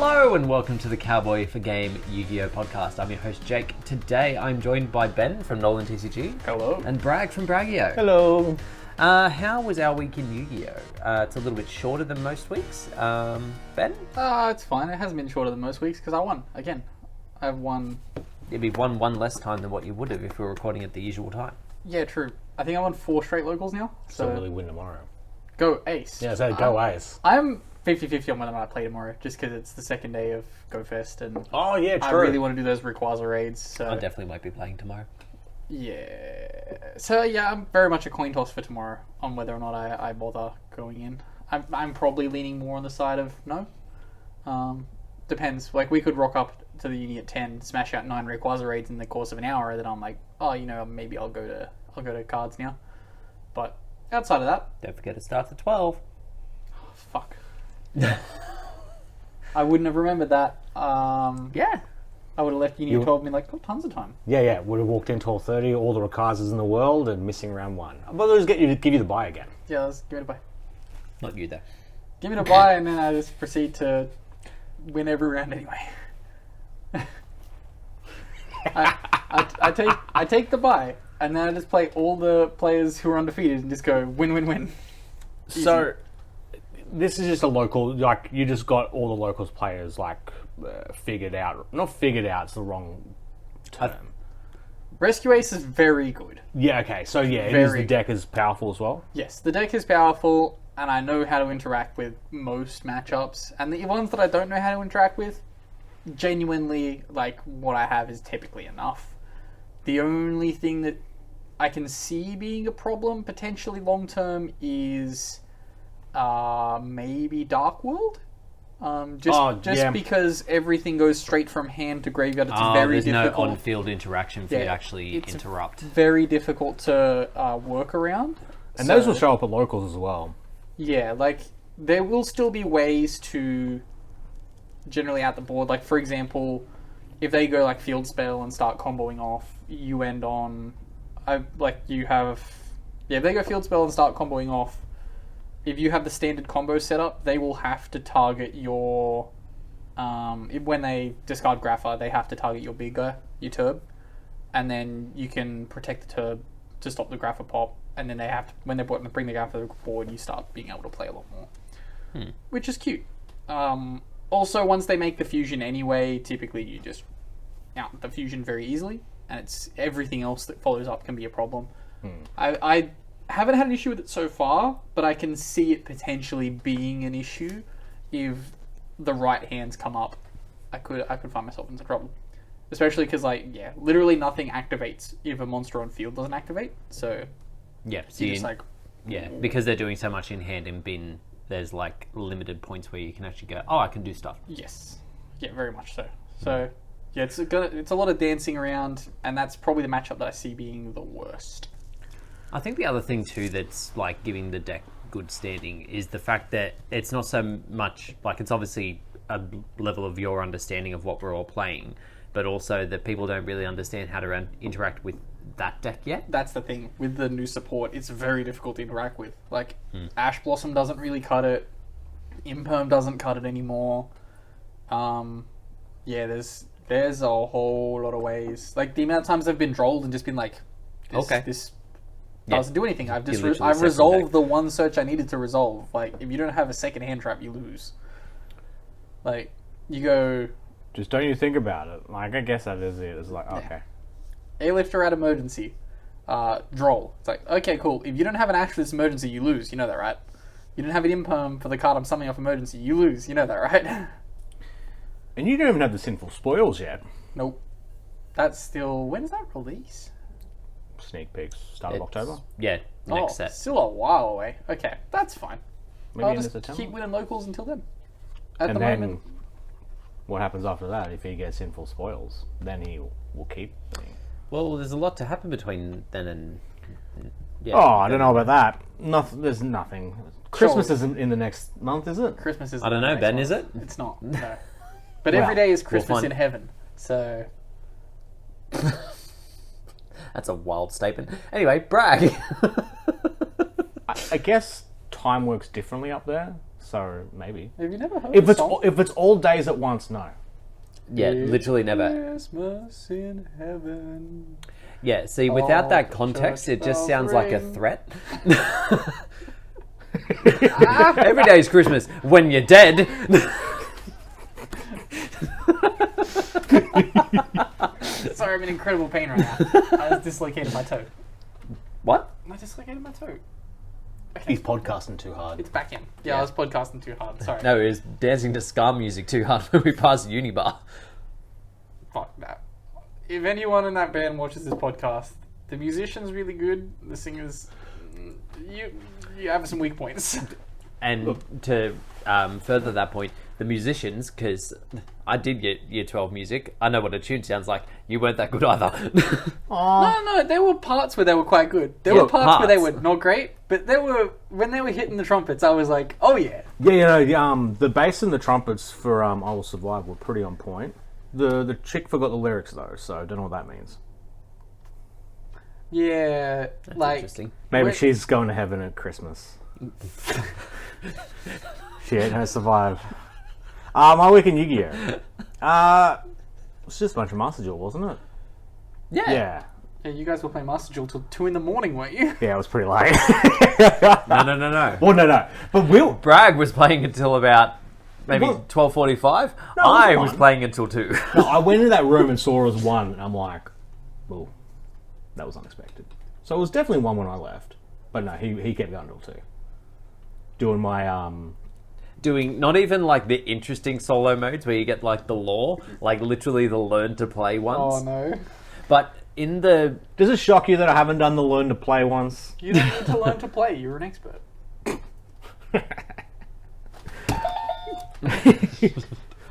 Hello and welcome to the Cowboy4Game Yu-Gi-Oh podcast. I'm your host Jake. Today I'm joined by Ben from NolanTCG. Hello. And Bragg from Braggio. Hello. How was our week in Yu-Gi-Oh? It's a little bit shorter than most weeks. Ben? It's fine. It hasn't been shorter than most weeks because I won again. I've won. It'd be one less time than what you would have if we were recording at the usual time. Yeah, true. I think I won 4 straight locals now. So really win tomorrow. Go Ace. Yeah, so go Ace. I'm 50-50 on whether or not I play tomorrow, just because it's the second day of Go Fest, and Oh yeah, true. I really want to do those Rayquaza raids. So I definitely won't be playing tomorrow. yeah. So yeah, I'm very much a coin toss for tomorrow on whether or not I bother going in. I'm probably leaning more on the side of no. Depends. Like, we could rock up to the uni at 10, smash out 9 Rayquaza raids in the course of an hour, then I'm like, oh, you know, maybe I'll go to cards now. But outside of that, Don't forget it starts at 12. fuck. I wouldn't have remembered that. Yeah. I would have left uni at 12 and been like, got tons of time. Yeah. Would have walked in 12:30, all the Rayquazas in the world, and missing round 1. But they'll just give you the buy again. Yeah, let's give it a buy. Not you though. Give it a buy, and then I just proceed to win every round anyway. I take the buy, and then I just play all the players who are undefeated and just go win. Easy. So this is just a local. Like, you just got all the locals players figured out. Not figured out. It's the wrong term. Rescue Ace is very good. Yeah. Okay. So yeah, it is, Very the deck is powerful as well. Yes, the deck is powerful, and I know how to interact with most matchups. And the ones that I don't know how to interact with, genuinely, like, what I have is typically enough. The only thing that I can see being a problem, potentially long-term, is maybe Dark World. Just because everything goes straight from hand to graveyard, it's very there's difficult. no on-field interaction for you to actually it's interrupt. Very difficult to work around. And those will show up at locals as well. Yeah, like, there will still be ways to generally out the board. Like, for example, if they go like Field Spell and start comboing off, you end on... if they go Field Spell and start comboing off, if you have the standard combo setup, they will have to target your... when they discard Grapha, they have to target your big guy, your Turb, and then you can protect the Turb to stop the Grapha pop, and then they have to, when they bring the Grapha to the board, you start being able to play a lot more. Which is cute. Also, once they make the fusion anyway, typically you just out the fusion very easily, and it's everything else that follows up can be a problem. I haven't had an issue with it so far, but I can see it potentially being an issue if the right hands come up. I could find myself in some trouble, especially because, like, literally nothing activates if a monster on field doesn't activate. So Yeah, so you just like because they're doing so much in hand and bin, there's like limited points where you can actually go, oh, I can do stuff. yes, very much so. So yeah, it's a lot of dancing around, and that's probably the matchup that I see being the worst. I think the other thing too that's like giving the deck good standing is the fact that it's not so much like, it's obviously a level of your understanding of what we're all playing, but also that people don't really understand how to interact with that deck yet. That's the thing with the new support; it's very difficult to interact with. Like, Ash Blossom doesn't really cut it. Imperm doesn't cut it anymore. There's a whole lot of ways. Like, the amount of times I've been drolled and just been like, this doesn't do anything. I've resolved the one search I needed to resolve. Like, if you don't have a second hand trap, you lose. Like, you go... Just don't you think about it. Like, I guess that is it. It's like, okay. A-lifter at emergency. Droll. It's like, okay, cool. If you don't have an Ash for this emergency, you lose. You know that, right? You don't have an Imperm for the card I'm summoning off emergency, you lose. You know that, right? And you don't even have the Sinful Spoils yet. Nope. That's still... When does that release? Sneak peeks, start of October. Yeah, next set. Still a while away. Okay, that's fine. Maybe I'll end of just September. keep winning locals until then. At And the then, moment. what happens after that? If he gets Sinful Spoils, then he will keep winning. Well, there's a lot to happen between then and... Oh, I don't know about that. There's nothing. Christmas isn't in the next month, is it? Christmas is... I don't know, Ben, is it? It's not, no. But every day is Christmas in heaven, so... That's a wild statement. Anyway, Bragg. I guess time works differently up there. so maybe. Have you never heard If the it's song? if it's all days at once, no. Yeah, literally never. Christmas in heaven. Yeah, see, without that the context, church it just bells sounds like a ring. threat. Every day's Christmas when you're dead. Sorry, I'm in incredible pain right now. I just dislocated my toe. What? I dislocated my toe. He's podcasting too hard. It's back in. Yeah, I was podcasting too hard. Sorry. No, it was dancing to ska music too hard when we passed Unibar. Fuck that. If anyone in that band watches this podcast, the musician's really good. The singer's, you have some weak points. And to further that point, the musicians, because I did get Year 12 music, I know what a tune sounds like. You weren't that good either. No, there were parts where they were quite good. There Yeah, were parts where they were parts. not great, but there were when they were hitting the trumpets, I was like, oh yeah. Yeah, the bass and the trumpets for I Will Survive were pretty on point. The chick forgot the lyrics though, so I don't know what that means. Yeah, That's like interesting. Maybe Wait. she's going to heaven at Christmas. She ain't gonna survive. My week in Yu-Gi-Oh! It's just a bunch of Master Duel, wasn't it? Yeah. Yeah, you guys were playing Master Duel till 2 a.m, weren't you? Yeah, it was pretty late. No. Well, no. But Will... Bragg was playing until about maybe Well- 12:45. No, I it was was fine. playing until 2. No, I went into that room and saw it was 1, and I'm like, well, that was unexpected. So it was definitely 1 when I left. But no, he kept going till 2. Doing my, Doing not even like the interesting solo modes where you get like the lore, like literally the learn to play ones. Oh no. But in the Does it shock you that I haven't done the learn to play once? You don't need to learn to play, you're an expert.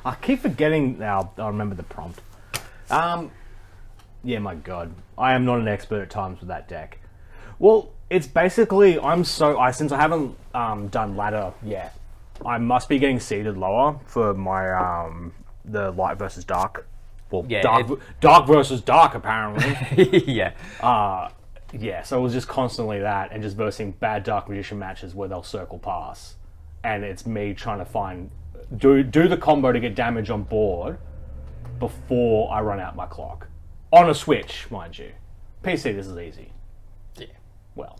I keep forgetting now. I remember the prompt. Yeah, my god, I am not an expert at times with that deck. Well, it's basically since I haven't done ladder yet, I must be getting seeded lower for my the light versus dark. Well, Yeah, dark versus dark apparently. yeah. Yeah, so it was just constantly that, and just versing bad Dark Magician matches where they'll circle pass, and it's me trying to do the combo to get damage on board before I run out my clock. On a Switch, mind you. PC, this is easy. Yeah. Well,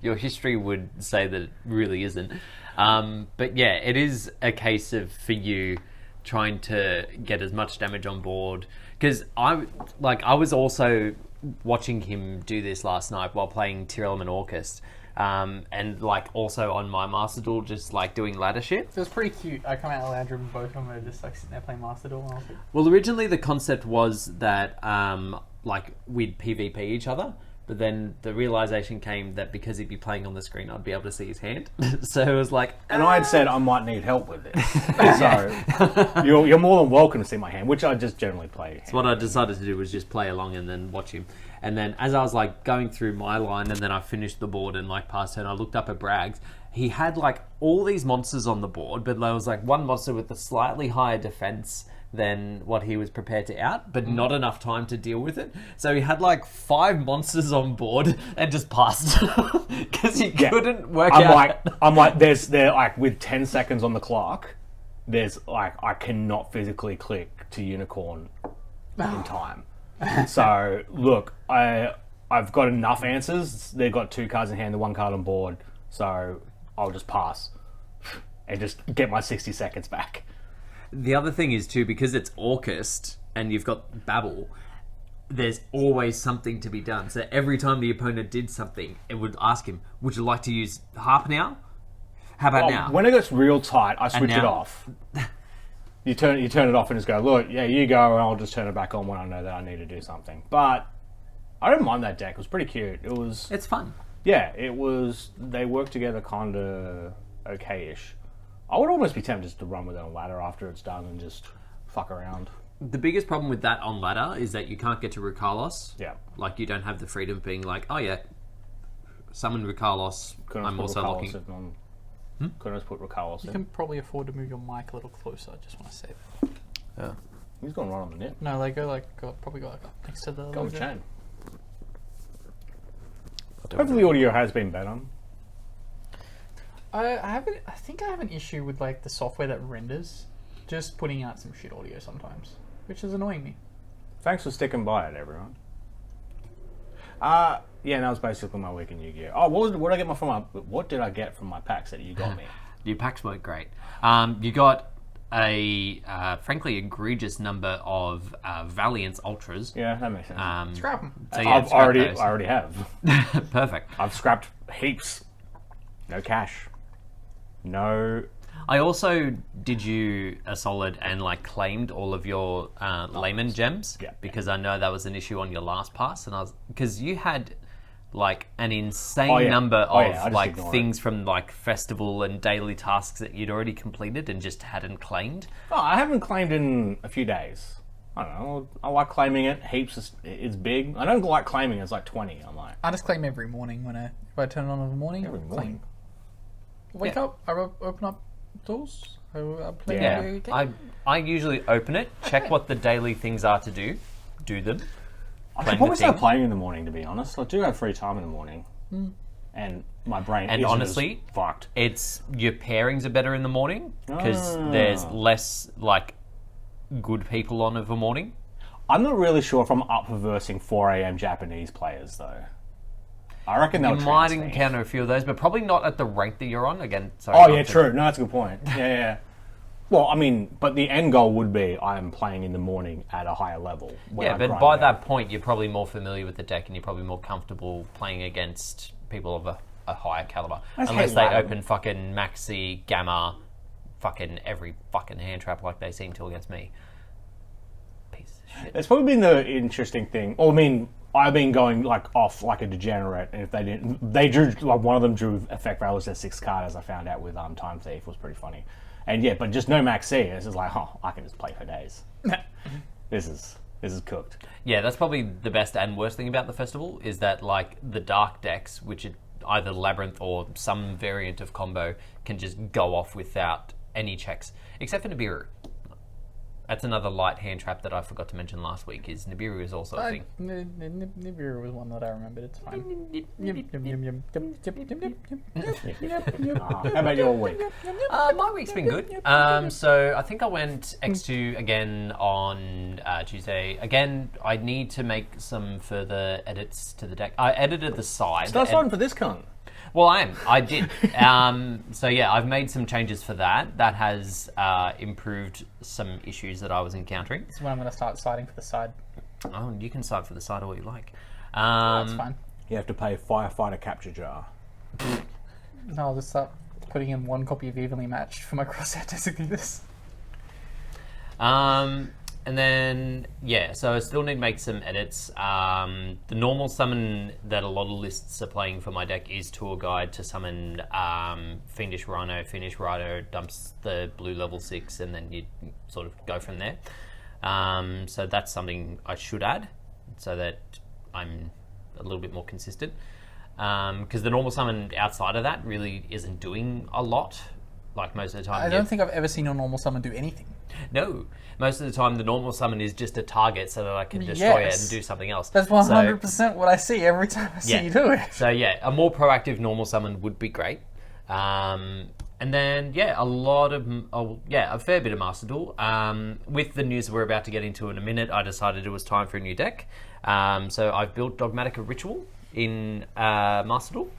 Your history would say that it really isn't. But yeah, it is a case of for you trying to get as much damage on board. Because I was also watching him do this last night while playing Tier Element Orchest. And like also on my Master Duel, just like doing ladder shit. It was pretty cute. I come out of the lounge room and both of them are just like sitting there playing Master Duel. And I was like, Well, originally the concept was that like we'd PvP each other, but then the realization came that because he'd be playing on the screen, I'd be able to see his hand. So it was like, and I had said I might need help with this. So you're more than welcome to see my hand, which I just generally play. what I decided to do was just play along and then watch him. And then as I was like going through my line and then I finished the board and like past her and I looked up at Bragg's, he had like all these monsters on the board, but there was like one monster with a slightly higher defense than what he was prepared to out, but not enough time to deal with it. So he had like 5 monsters on board and just passed because he couldn't work out. I'm like, there's like with 10 seconds on the clock, there's like I cannot physically click to unicorn in time. So look, I've got enough answers. They've got 2 cards in hand, the 1 card on board. So I'll just pass and just get my 60 seconds back. The other thing is too, because it's Orchest and you've got Babel, there's always something to be done. So every time the opponent did something, it would ask him, would you like to use harp now? How about now? When it gets real tight, I switch it now? off. You turn it off and just go, look, yeah, you go, and I'll just turn it back on when I know that I need to do something. But I don't mind that deck. It was pretty cute. It's fun. Yeah, it was. They work together kind of okay-ish. I would almost be tempted just to run with it on ladder after it's done and just fuck around. The biggest problem with that on ladder is that you can't get to Rukalos. Yeah. Like, you don't have the freedom of being like, oh yeah, summon Rukalos. I'm also looking. Couldn't just put Rukalos you in. can probably afford to move your mic a little closer. I just want to say that. Yeah. He's going right on the nip. No, they go probably go like up next to the Go on the logo. chain. Hopefully the audio has been better. I think I have an issue with like the software that renders, just putting out some shit audio sometimes, which is annoying me. Thanks for sticking by it, everyone. Yeah, that was basically my week in Yu-Gi-Oh. Oh, what did I get from my packs that you got me? Your packs weren't great. You got a frankly egregious number of Valiance Ultras. Yeah, that makes sense. Scrap them. So yeah, I already have. Perfect. I've scrapped heaps. No cash. No. I also did you a solid and like claimed all of your layman gems. Yeah. Because I know that was an issue on your last pass, and because you had like an insane number of like things from like festival and daily tasks that you'd already completed and just hadn't claimed. Oh, I haven't claimed in a few days. I don't know. I like claiming it. Heaps. It's big. I don't like claiming. It's like 20. I'm like. I just claim every morning if I turn it on in the morning. Every morning. Wake up. I open up tools. I play Yeah. video game. I usually open it, check what the daily things are to do them. I should probably start playing in the morning, to be honest. I do have free time in the morning. And my brain And isn't honestly, as fucked. It's your pairings are better in the morning because there's less like good people on of a morning. I'm not really sure if I'm up for versing 4 a.m. Japanese players, though. I reckon they'll You might trans me. encounter a few of those, but probably not at the rate that you're on. Again, sorry. Oh, not yeah, to- true. No, that's a good point. Yeah. Well, I mean, but the end goal would be I am playing in the morning at a higher level. when Yeah, I but grind by out. that point, you're probably more familiar with the deck and you're probably more comfortable playing against people of a higher caliber. I just Unless hate they Latin. open fucking Maxi, Gamma, fucking every fucking hand trap like they seem to against me. Piece of shit. It's probably been the interesting thing. Well, I mean, I've been going like off like a degenerate, and if they didn't, they drew like one of them drew effect values at 6 card, as I found out with Time Thief, was pretty funny. And yeah, but just no Max C. It's just like, I can just play for days. This is cooked. Yeah, that's probably the best and worst thing about the festival is that like the dark decks, which are either Labyrinth or some variant of combo, can just go off without any checks, except for Nibiru. That's another light hand trap that I forgot to mention last week. Is Nibiru is also a thing. Nibiru was one that I remembered. It's fine. How about your week? My week's been good. So I think I went X2 again on Tuesday. Again, I need to make some further edits to the deck. I edited the side. Start starting for this cunt. Well, I did. So yeah, I've made some changes for that. That has improved some issues that I was encountering. This is when I'm going to start siding for the side. Oh, you can side for the side all you like. That's fine. You have to pay Firefighter Capture Jar. No, I'll just start putting in one copy of Evenly Matched for my crosshair designators. And then, yeah, so I still need to make some edits. The normal summon that a lot of lists are playing for my deck is Tour Guide to summon Fiendish Rhino. Fiendish Rhino dumps the blue level 6, and then you sort of go from there. So that's something I should add, so that I'm a little bit more consistent. Because the normal summon outside of that really isn't doing a lot. Like most of the time. I don't think I've ever seen a normal summon do anything. No, most of the time the normal summon is just a target so that I can destroy it and do something else. That's 100% what I see every time I see you do it. So yeah, a more proactive normal summon would be great. And then yeah, a fair bit of Master Duel. With the news we're about to get into in a minute, I decided it was time for a new deck. So I've built Dogmatica Ritual in Master Duel.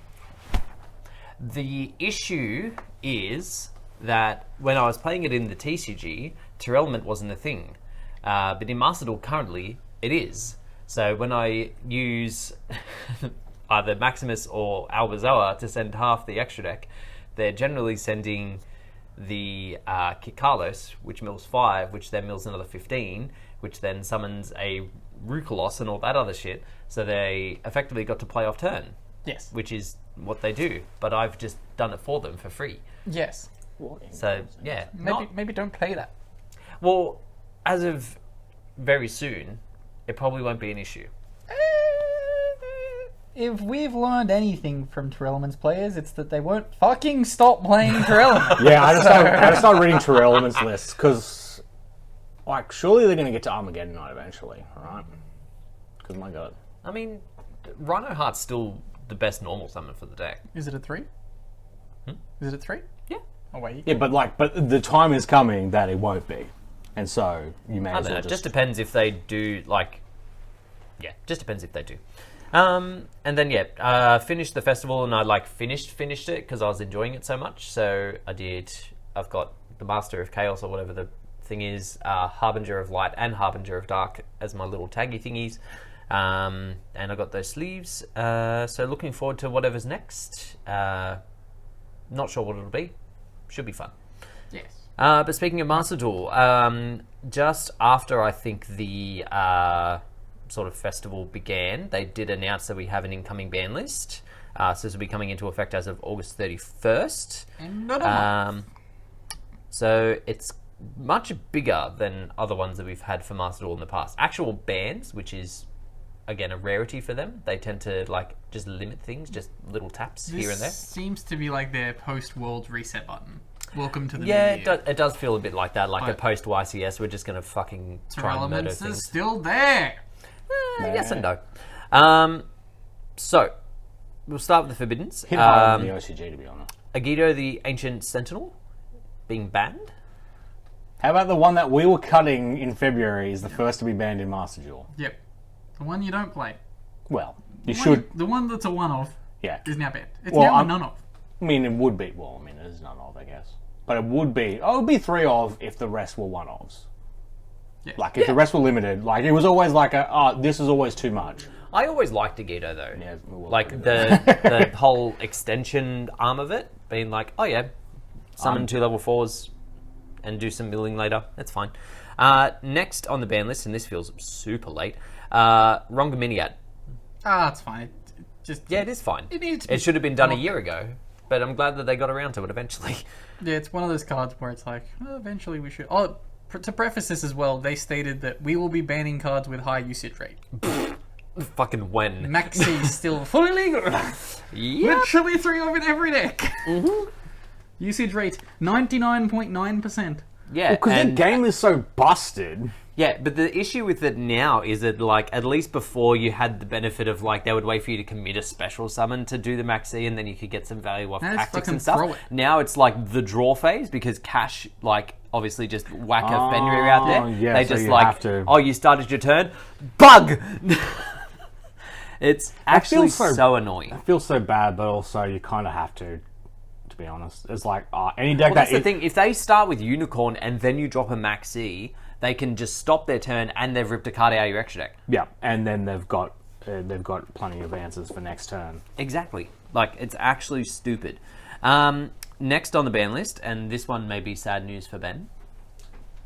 The issue is that when I was playing it in the TCG, Tier Element wasn't a thing. But in Master Duel currently, it is. So when I use either Maximus or Albazoa to send half the extra deck, they're generally sending the Kikalos, which mills 5, which then mills another 15, which then summons a Rukolos and all that other shit. So they effectively got to play off turn. Yes. Which is what they do, but I've just done it for them for free. Yes. So yeah, Maybe don't play that. well, as of very soon, it probably won't be an issue. If we've learned anything from Tier Elements players, it's that they won't fucking stop playing Tier Elements. Yeah, I just started reading Tier Elements lists because, like, surely they're going to get to Armageddon Night eventually, right? Because my god, I mean, Rhino Heart's still the best normal summon for the deck. Is it a 3? Is it at 3? Yeah. Oh, wait. Yeah, but the time is coming that it won't be, and so you may I as don't know. well It just. just depends if they do, like... Yeah, just depends if they do. And then, finished the festival, and I, like, finished it, because I was enjoying it so much. So I've got the Master of Chaos, or whatever the thing is, Harbinger of Light and Harbinger of Dark as my little taggy thingies. And I got those sleeves. So looking forward to whatever's next. Not sure what it'll be. Should be fun. Yes. But speaking of Master Duel, just after I think the sort of festival began, they did announce that we have an incoming ban list. So this will be coming into effect as of August 31st. So it's much bigger than other ones that we've had for Master Duel in the past. Actual bans, which is, again, a rarity for them. They tend to, like, just limit things, just little taps here and there. This seems to be like their post-world reset button. Welcome to the new Yeah, year. it does feel a bit like that. Like a But- post-YCS, we're just going to fucking try and murder Elements is things. still there. Yes and no. So, we'll start with the Forbiddens. Hit harder than the OCG, to be honest. Agido, the Ancient Sentinel, being banned. How about the one that we were cutting in February is the first to be banned in Master Duel? Yep. The one you don't play. Well, you The one- should. The one that's a one-off Yeah. is now banned. It's Well, now a I'm- none-off. I mean, it would be. Well, I mean, it is none of, I guess. But it would be. Oh, it would be 3 of if the rest were 1-ofs. Yes. Like, if the rest were limited, like, it was always like this is always too much. I always liked Agido, though. Yeah, well, Like, the whole extension arm of it, being like, oh yeah, summon 2 level 4s and do some milling later. That's fine. Next on the ban list, and this feels super late, Rongaminiad. It's fine. It just Yeah, it is fine. It needs to be It should have been done a not- year ago, but I'm glad that they got around to it eventually. Yeah, it's one of those cards where it's like, well, eventually we should. Oh, to preface this as well, they stated that we will be banning cards with high usage rate. Fucking when? Maxi is still fully legal. Yeah. Literally 3 of in every deck. Mm-hmm. Usage rate 99.9%. Yeah, Because the and game is so busted. yeah, but the issue with it now is that, like, at least before you had the benefit of, like, they would wait for you to commit a special summon to do the maxi, and then you could get some value off Now just tactics fucking and stuff. throw it. Now it's like the draw phase because Cash, like, obviously just whack a Fenrir out there. yeah, They so just you like, have to- oh, you started your turn, bug. It's actually feels so annoying. It feels so bad, but also you kind of have to be honest. It's like any deck Well, that that's the thing. If they start with Unicorn and then you drop a maxi, they can just stop their turn and they've ripped a card out of your extra deck. yeah, and then they've got plenty of answers for next turn. Exactly. Like, it's actually stupid. Next on the ban list, and this one may be sad news for Ben.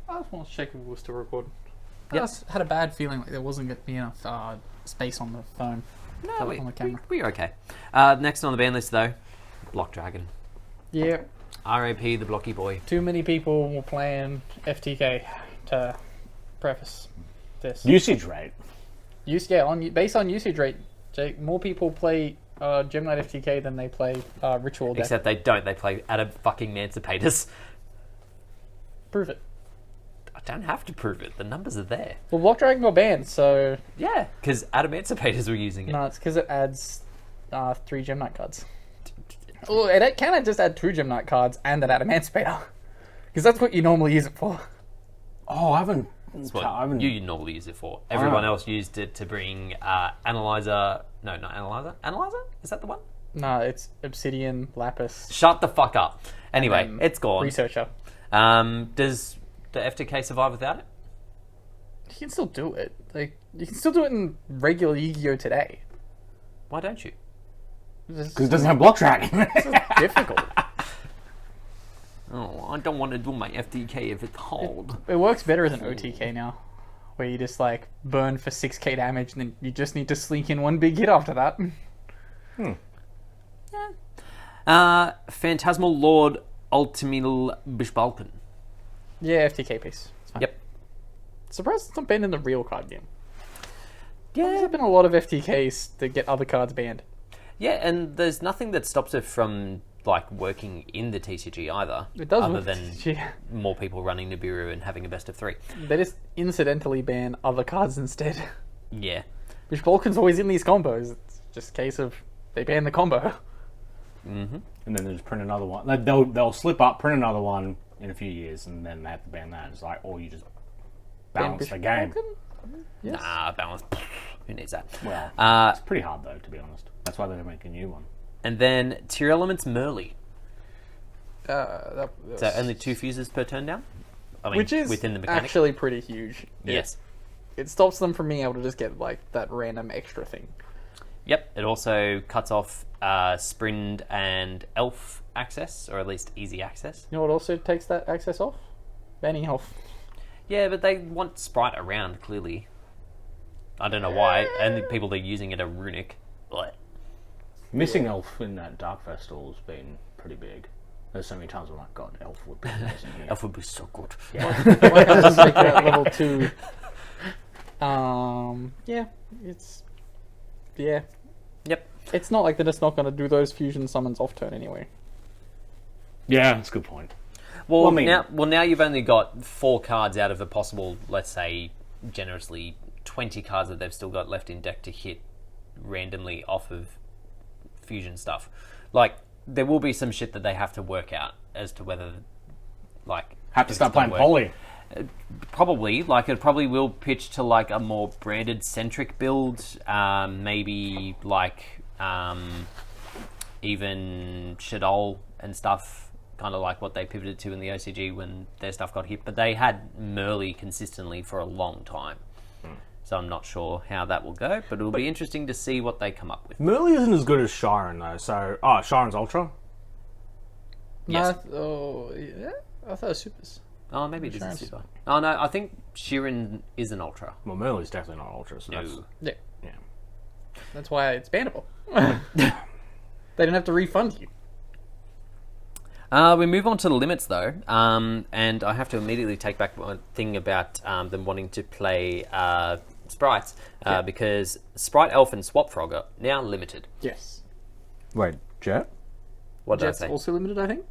I just want to check if we're still recording. I Yep. just had a bad feeling like there wasn't going to be enough space on the phone. No, on the camera. we're okay. Next on the ban list, though, Block Dragon. Yeah, RAP, the blocky boy. too many people were playing FTK to preface this. Usage rate. Based on usage rate, Jake, more people play Gem Knight FTK than they play Ritual deck. Except they don't. They play Adam fucking Emancipators. Prove it. I don't have to prove it. The numbers are there. Well, Block Dragon got banned, so Yeah, because Adam Emancipators were using it. no, it's because it adds 3 Gem Knight cards. Oh, it can just add 2 Gem Knight cards and an Emancipator, because that's what you normally use it for. Oh, I haven't. That's what I haven't. you normally use it for. Everyone else used it to bring Analyzer. No, not Analyzer. Analyzer? Is that the one? No, it's Obsidian, Lapis, Shut the fuck up. Anyway, and it's gone. Researcher. Does the FTK survive without it? You can still do it. Like, you can still do it in regular Yu-Gi-Oh today. Why don't you? It's Because it doesn't have block dragon. difficult. Oh, I don't want to do my FTK if it's hard. It works better than OTK now, where you just like burn for 6k damage and then you just need to slink in one big hit after that. Phantasmal Lord Ultimil Bishbalkan. Yeah, FTK piece. It's fine. Yep. Surprised it's not banned in the real card game. Yeah. There's been a lot of FTKs that get other cards banned. Yeah, and there's nothing that stops it from like working in the TCG either. It does other work. than Yeah. more people running Nibiru and having a best of 3. They just incidentally ban other cards instead. Yeah. Which Balkan's always in these combos. It's just a case of they ban the combo. and then they just print another one. Like, they'll slip up, print another one in a few years, and then they have to ban that. It's like, or you just balance the game. Yes. Nah, balance. Who needs that? Well, it's pretty hard though, to be honest. That's why they make a new one. And then Tier Elements Merly. That, So only 2 fuses per turn now? I mean, which is within the mechanic. actually pretty huge. Yes. It stops them from being able to just get like that random extra thing. Yep. It also cuts off Sprind and Elf access, or at least easy access. You know what also takes that access off? Banning Elf. Yeah, but they want Sprite around, clearly. I don't know why. And the people that are using it are Runic. But Missing Elf in that Dark Festival has been pretty big. There's so many times I'm like, God, Elf would be amazing here. Elf would be so good. Why can't I just make that level 2? Yeah, it's... Yeah. Yep. It's not like they're just not going to do those fusion summons off turn anyway. Yeah, that's a good point. Well, I mean- now you've only got 4 cards out of a possible, let's say, generously 20 cards that they've still got left in deck to hit randomly off of fusion stuff. Like, there will be some shit that they have to work out as to whether, like... Have to if start it's gonna playing work. Poly. Probably. Like, it probably will pitch to, like, a more branded-centric build. Maybe, like, even Shadol and stuff, kind of like what they pivoted to in the OCG when their stuff got hit. But they had Merly consistently for a long time. So I'm not sure how that will go, but it'll be interesting to see what they come up with. Merly isn't as good as Sharon, though. So, Sharon's Ultra? Yes. No, yeah? I thought it was Supers. Oh, maybe it Sharon's isn't super. Oh, no, I think Sheeran is an Ultra. Well, Merly's definitely not Ultra, so that's... No. Yeah. Yeah. That's why it's bannable. They don't have to refund you. We move on to the limits, though, and I have to immediately take back one thing about them wanting to play sprites, because Sprite Elf and Swap Frog are now limited. Yes. Wait, Jet? What did Jet's I say? also limited, I think.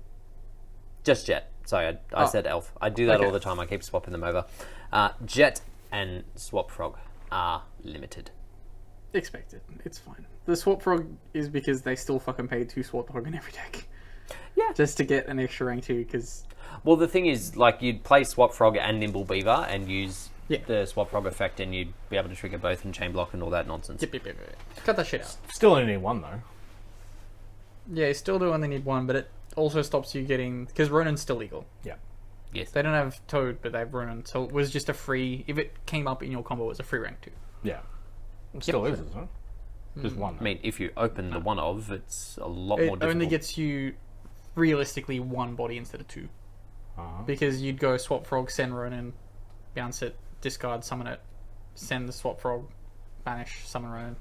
Just Jet. Sorry, I said Elf. I do that Okay. all the time. I keep swapping them over. Jet and Swap Frog are limited. Expected. It's fine. The Swap Frog is because they still fucking paid 2 Swap Frog in every deck. Yeah. Just to get an extra rank 2, because... Well, the thing is, like, you'd play Swap Frog and Nimble Beaver and use Yeah. the Swap Frog effect, and you'd be able to trigger both and chain block and all that nonsense. Yep. Cut that shit out. Still only need one, though. Yeah, you still do only need one, but it also stops you getting... Because Ronin's still legal. Yeah. Yes. They don't have Toad, but they have Ronin. So it was just a free... If it came up in your combo, it was a free rank 2. Yeah. It still is, isn't it? Just one. I mean, if you open the one of, it's a lot It more difficult. only gets you, realistically, 1 body instead of 2. Uh-huh. Because you'd go Swap Frog, send Ronin, bounce it, discard, summon it, send the Swap Frog, banish, summon Ronin.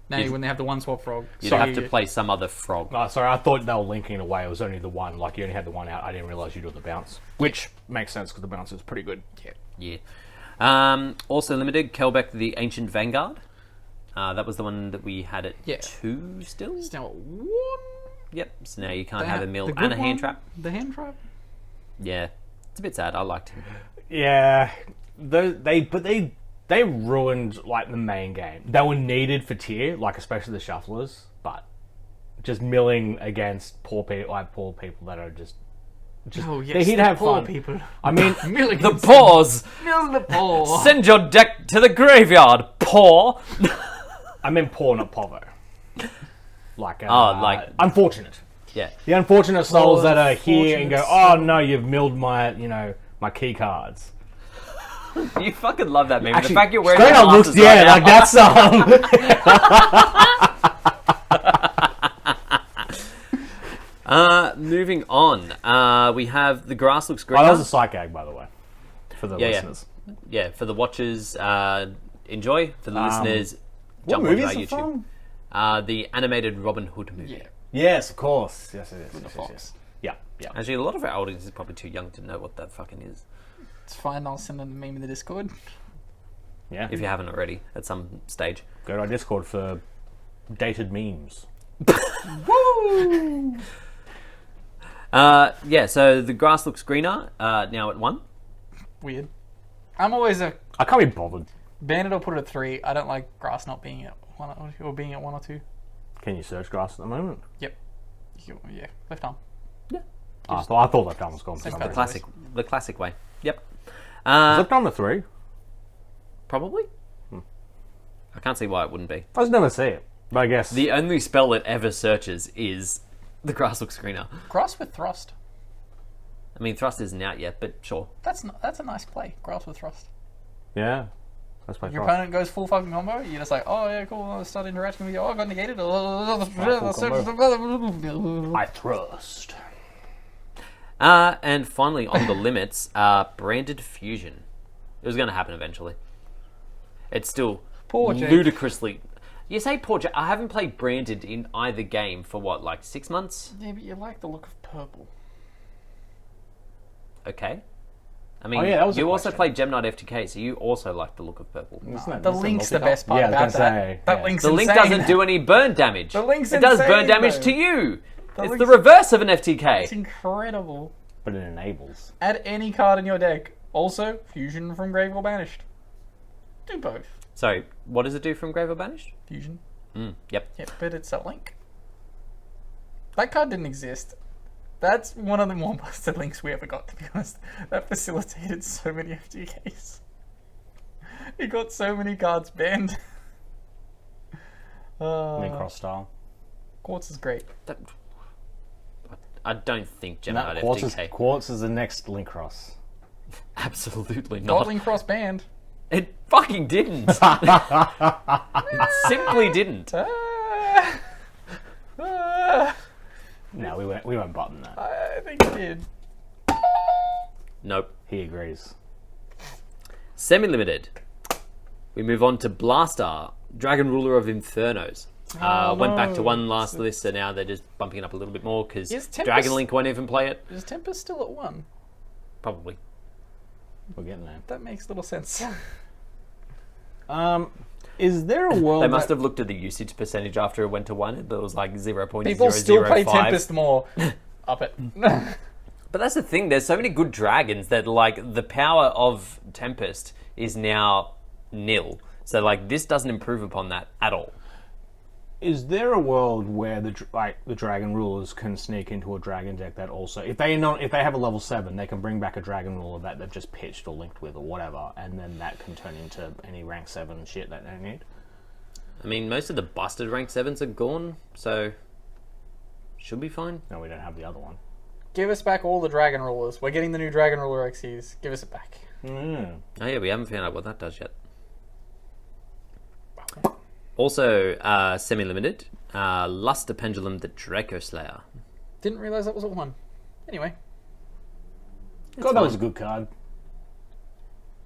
Now you wouldn't have the 1 Swap Frog. You'd so have to play some other frog. Oh, sorry, I thought they were linking in a way. It was only the one. Like, you only had the one out. I didn't realise you do the bounce. Which makes sense, because the bounce is pretty good. Yeah. Yeah. Also limited, Kelbeck the Ancient Vanguard. That was the one that we had at 2 still? It's now 1. Yep. So now you can't have a mill the and good a hand one, trap. The hand trap? Yeah. It's a bit sad. I liked him. Yeah. They ruined, like, the main game. They were needed for tier, like, especially the shufflers, but just milling against poor people that are just Oh, yes, they're here to the have poor fun. people. I mean, The paws! Mill the poor. Send your deck to the graveyard, paw! I meant poor, not povo. Like, like- unfortunate. Yeah. The unfortunate souls that are here and go, unfortunate oh no, you've milled my, my key cards. You fucking love that meme. Actually, the fact you're wearing straight your up looks, glasses right now. like that's Moving on. We have the grass looks greener. Oh, that was a psych gag, by the way, for the Yeah, yeah. listeners. Yeah, for the watchers, enjoy. For the listeners, What jump onto movie our is it YouTube. from? The animated Robin Hood movie. Yeah. Yes, of course. Yes, it is. Fox. Yeah, yeah. Actually, a lot of our audience is probably too young to know what that fucking is. It's fine, I'll send them the meme in the Discord. Yeah. If you haven't already, at some stage. Go to our Discord for dated memes. Woo! Yeah, so the grass looks greener now at 1. Weird. I'm always a I can't be bothered. bandit or put it at 3. I don't like grass not being at 1 or being at 1 or 2. Can you search grass at the moment? Yep. Yeah, left arm. I thought left arm was gone. Same For some colour. reason. The classic way. Yep. Is left arm the 3? Probably. I can't see why it wouldn't be. I just never see it. But I guess The only spell it ever searches is the grass looks greener. Grass with thrust. I mean, thrust isn't out yet, but sure. That's a nice play. Grass with thrust. yeah, that's my Your thought. opponent goes full fucking combo. You're just like, oh yeah, cool. I'll start interacting with you. Oh, I got negated. I thrust. And finally, on the limits, branded fusion. It was going to happen eventually. It's still Poor Jake. ludicrously. You say poor Jake. I haven't played branded in either game for what, like 6 months? Yeah, but you like the look of purple. Okay. I mean, Oh, yeah, that was a you also question. played Gem Knight FTK, so you also like the look of purple. The link's the best part Yeah, I about was gonna that. say, That yeah. link's The link insane. doesn't do any burn damage. The link's It does burn insane, damage though. to you. The It's link's- the reverse of an FTK. It's incredible. But it enables. Add any card in your deck. Also, fusion from Grave or Banished. Do both. Sorry, what does it do from Grave or Banished? Fusion. Yep. Yeah, but it's a link. That card didn't exist. That's one of the more busted links we ever got, to be honest. That facilitated so many FTKs. It got so many cards banned. Link cross style. Quartz is great. I don't think Gem No, Knight FTK. Quartz is the next link cross. Absolutely Got not. link cross banned. It fucking didn't. It simply didn't. No, we won't button that. I think it did. Nope. He agrees. Semi-limited. We move on to Blaster, Dragon Ruler of Infernos. Went back to one last list, so now they're just bumping it up a little bit more because Is Tempest- Dragon Link won't even play it. Is Tempest still at 1? Probably. We're getting there. That makes little sense. Is there a world They must that- have looked at the usage percentage after it went to 1. It was like 0.005. People still play Tempest more. Up it. But that's the thing. There's so many good dragons that like the power of Tempest is now nil. So like this doesn't improve upon that at all. Is there a world where the dragon rulers can sneak into a dragon deck that also, if they have a level 7, they can bring back a dragon ruler that they've just pitched or linked with or whatever, and then that can turn into any rank 7 shit that they need? I mean, most of the busted rank 7s are gone, so should be fine. No, we don't have the other one. Give us back all the Dragon Rulers. We're getting the new Dragon Ruler XCs. Give us it back. Mm. Oh yeah, we haven't found out what that does yet. Also, semi-limited, Luster Pendulum, the Draco Slayer. Didn't realise that was at 1. Anyway. God, that was a good card.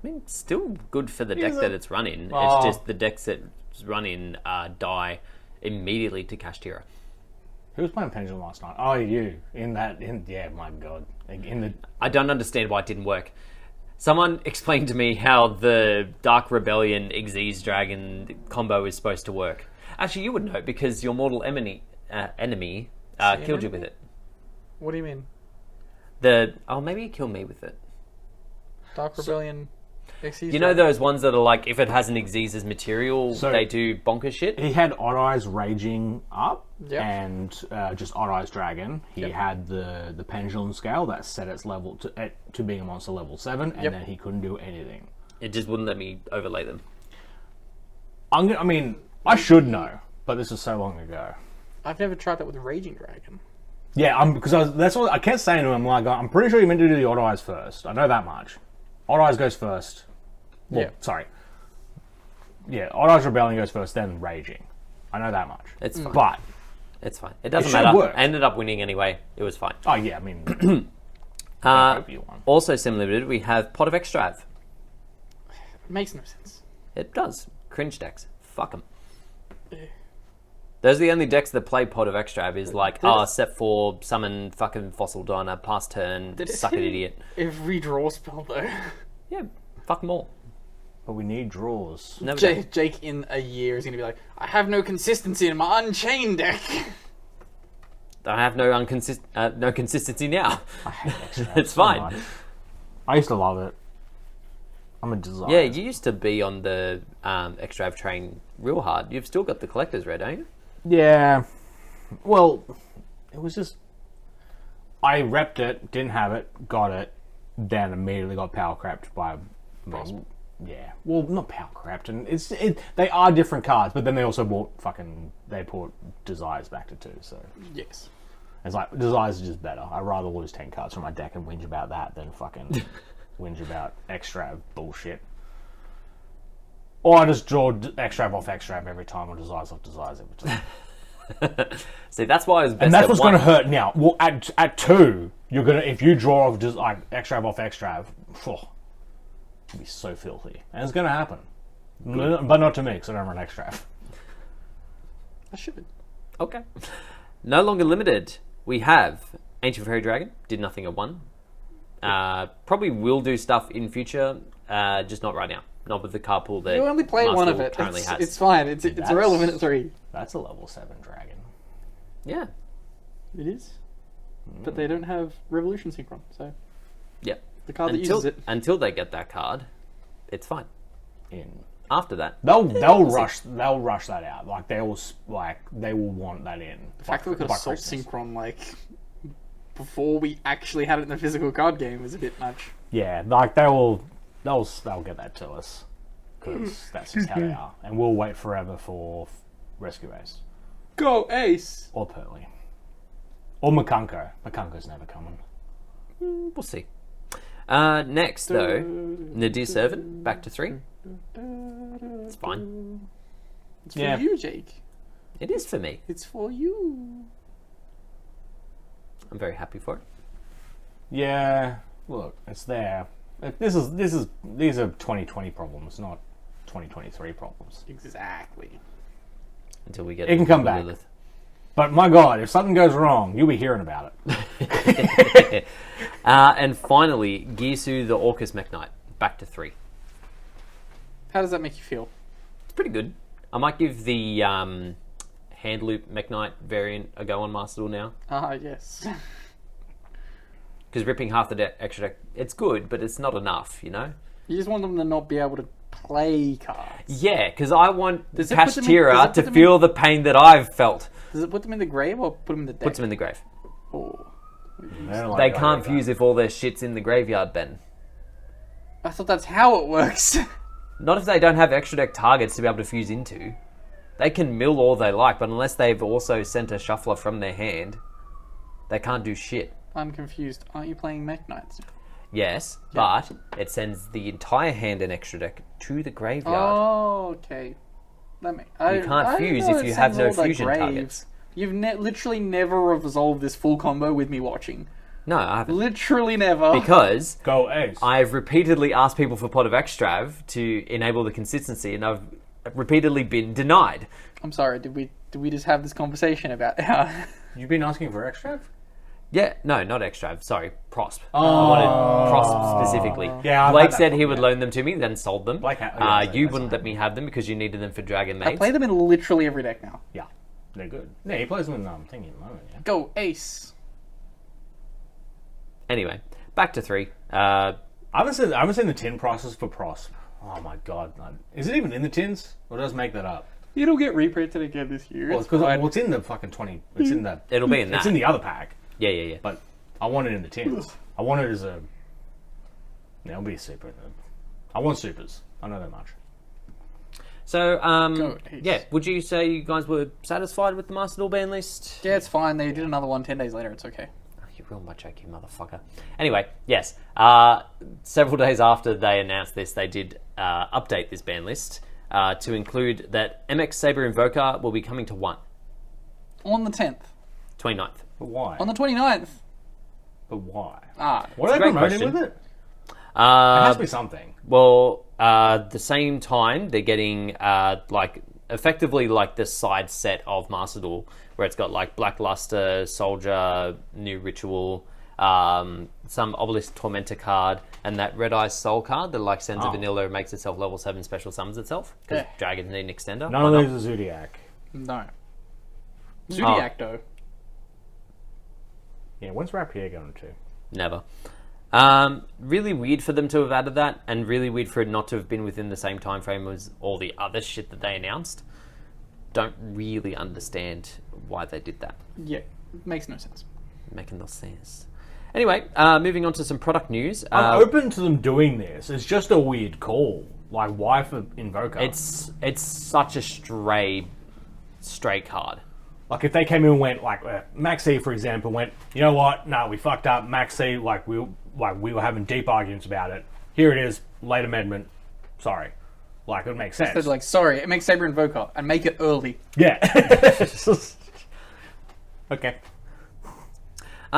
I mean, still good for the deck Is it? that it's run in. Oh. It's just the decks that it's run in die immediately to Kashtira. Who was playing Pendulum last night? Oh, you. Yeah, my God. I don't understand why it didn't work. Someone explained to me how the Dark Rebellion Xyz Dragon combo is supposed to work. Actually, you would know because your mortal enemy killed you with it. What do you mean? Maybe you killed me with it. Dark Rebellion XCs? You know those ones that are like, if it has an Xyz's material, So- they do bonkers shit? He had Odd Eyes Raging up Yep. and just Odd Eyes Dragon. He Yep. had the Pendulum Scale that set its level to being a monster level 7, and Yep. then he couldn't do anything. It just wouldn't let me overlay them. I should know, but this is so long ago. I've never tried that with Raging Dragon. Yeah, that's what I kept saying to him. Like, I'm pretty sure you meant to do the Odd Eyes first. I know that much. Odd Eyes goes first. Well, Yeah. sorry. Yeah, Odd Eyes Rebellion goes first, then Raging. I know that much. It's fine. But It's fine. It doesn't It should matter. work. I ended up winning anyway. It was fine. oh yeah, I mean, I hope you won. Also, sim-limited, we have Pot of Extrav. Makes no sense. It does. Cringe decks. Fuck them. Those are the only decks that play Pot of Extrav is like, set 4, summon fucking Fossil Diner, pass turn, suck an idiot. Every draw spell, though. Yeah, fuck them all. But we need draws. No, we don't. Jake in a year is going to be like, I have no consistency in my Unchained deck. I have no consistency now. I hate Extract It's so fine. much. I used to love it. I'm a designer. Yeah, you used to be on the Extrav train real hard. You've still got the collector's red, don't you? Yeah. Well, it was just... I repped it, didn't have it, got it, then immediately got power crapped by... Yeah. Well, not power crapped, and they are different cards, but then they also brought Desires back to 2, so... Yes. It's like, Desires is just better. I'd rather lose 10 cards from my deck and whinge about that than fucking whinge about extra bullshit. Or I just draw extrav off extrav every time, or Desires off Desires every time. See, that's why it was best. And that's what's going to hurt now. Well, at 2, you're gonna, if you draw off just like extrav off extrav, it'll be so filthy, and it's going to happen. But not to me, because I don't run extrav. I should. Okay. No longer limited. We have Ancient Fairy Dragon. Did nothing at 1. Probably will do stuff in future, just not right now. Not with the card pool that You only play one of Master it. currently has. It's fine. It's irrelevant at 3. That's a level 7 dragon. Yeah. It is. But they don't have Revolution Synchron, so Yeah. the card that uses it. Until they get that card, it's fine. After that, They'll rush that out. Like they will want that in. The fact that we could assault Synchron before we actually had it in the physical card game was a bit much. Yeah, like they'll get that to us because that's just how they are, and we'll wait forever for Rescue Ace. Go Ace! Or Pearly. Or Makunko. Makunko's never coming. we'll see. Next, though, Nadir Servant, back to 3. It's fine. It's for you, Jake. It is for me. It's for you. I'm very happy for it. Yeah, look, it's there. These are 2020 problems, not 2023 problems. Exactly. Until we get it can come back. Lilith. But my God, if something goes wrong, you'll be hearing about it. And finally, Gisu the Orcus Mech Knight, back to 3. How does that make you feel? It's pretty good. I might give the hand loop Mech Knight variant a go on Master Duel now. Ah, yes. Because ripping half the extra deck, it's good, but it's not enough, you know? You just want them to not be able to play cards. Yeah, because I want Does Kashtira to feel the pain that I've felt. Does it put them in the grave or put them in the deck? Puts them in the grave. Oh. They can't fuse if all their shit's in the graveyard, Ben. I thought that's how it works. Not if they don't have extra deck targets to be able to fuse into. They can mill all they like, but unless they've also sent a shuffler from their hand, they can't do shit. I'm confused. Aren't you playing Mech Knights? Yes, but it sends the entire hand and extra deck to the graveyard. Oh, okay. You can't fuse if you have no fusion targets. You've literally never resolved this full combo with me watching. No, I haven't. Literally never. Because Go Ace. I've repeatedly asked people for Pot of Extrav to enable the consistency, and I've repeatedly been denied. I'm sorry, did we just have this conversation about how... You've been asking for extra? Yeah, no, not Extrav. Sorry, Prosp. Oh. I wanted Prosp specifically. Yeah, I've Blake had that said he problem, would yeah. loan them to me, then sold them. You wouldn't let me have them because you needed them for Dragon Mates. I play them in literally every deck now. Yeah, they're good. Yeah, he plays them in thingy at the moment, yeah. Go Ace. Anyway, back to 3. I haven't seen the tin prices for Prosp. Oh my God. Is it even in the tins? Or does it make that up? It'll get reprinted again this year. Well, it's in the fucking 20... It's in the... It'll be in that. It's in the other pack. Yeah. But I want it in the tins. I want it as a... Yeah, it'll be a super. I want supers. I know that much. So, yeah, would you say you guys were satisfied with the Master Duel ban list? Yeah, it's fine. They did another one 10 days later. It's okay. You ruined my joke, you motherfucker. Anyway, yes. Several days after they announced this, they did update this ban list to include that MX Saber Invoker will be coming to 1. On the 10th. 29th. But why? On the 29th. But why? What are they promoting question. with it? There has to be something. Well, the same time, they're getting effectively like the side set of Master Duel, where it's got like Blackluster, Soldier, New Ritual, some Obelisk Tormentor card, and that Red Eyes Soul card that sends a vanilla and makes itself level 7 special summons itself, because dragons need an extender. None of these are Zodiac. No. Zodiac, though. Yeah, when's Rapier going to? Never. Really weird for them to have added that, and really weird for it not to have been within the same time frame as all the other shit that they announced. Don't really understand why they did that. Yeah. Makes no sense. Making no sense. Anyway, moving on to some product news. I'm open to them doing this. It's just a weird call. Like, why for Invoker? It's such a stray card. Like, if they came in and went, like, Maxi, for example, went, you know what? No, we fucked up. Maxi, we were having deep arguments about it. Here it is, late amendment. Sorry. Like, it makes sense. Instead, like, sorry, it makes Saber Invoker and make it early. Yeah. Okay.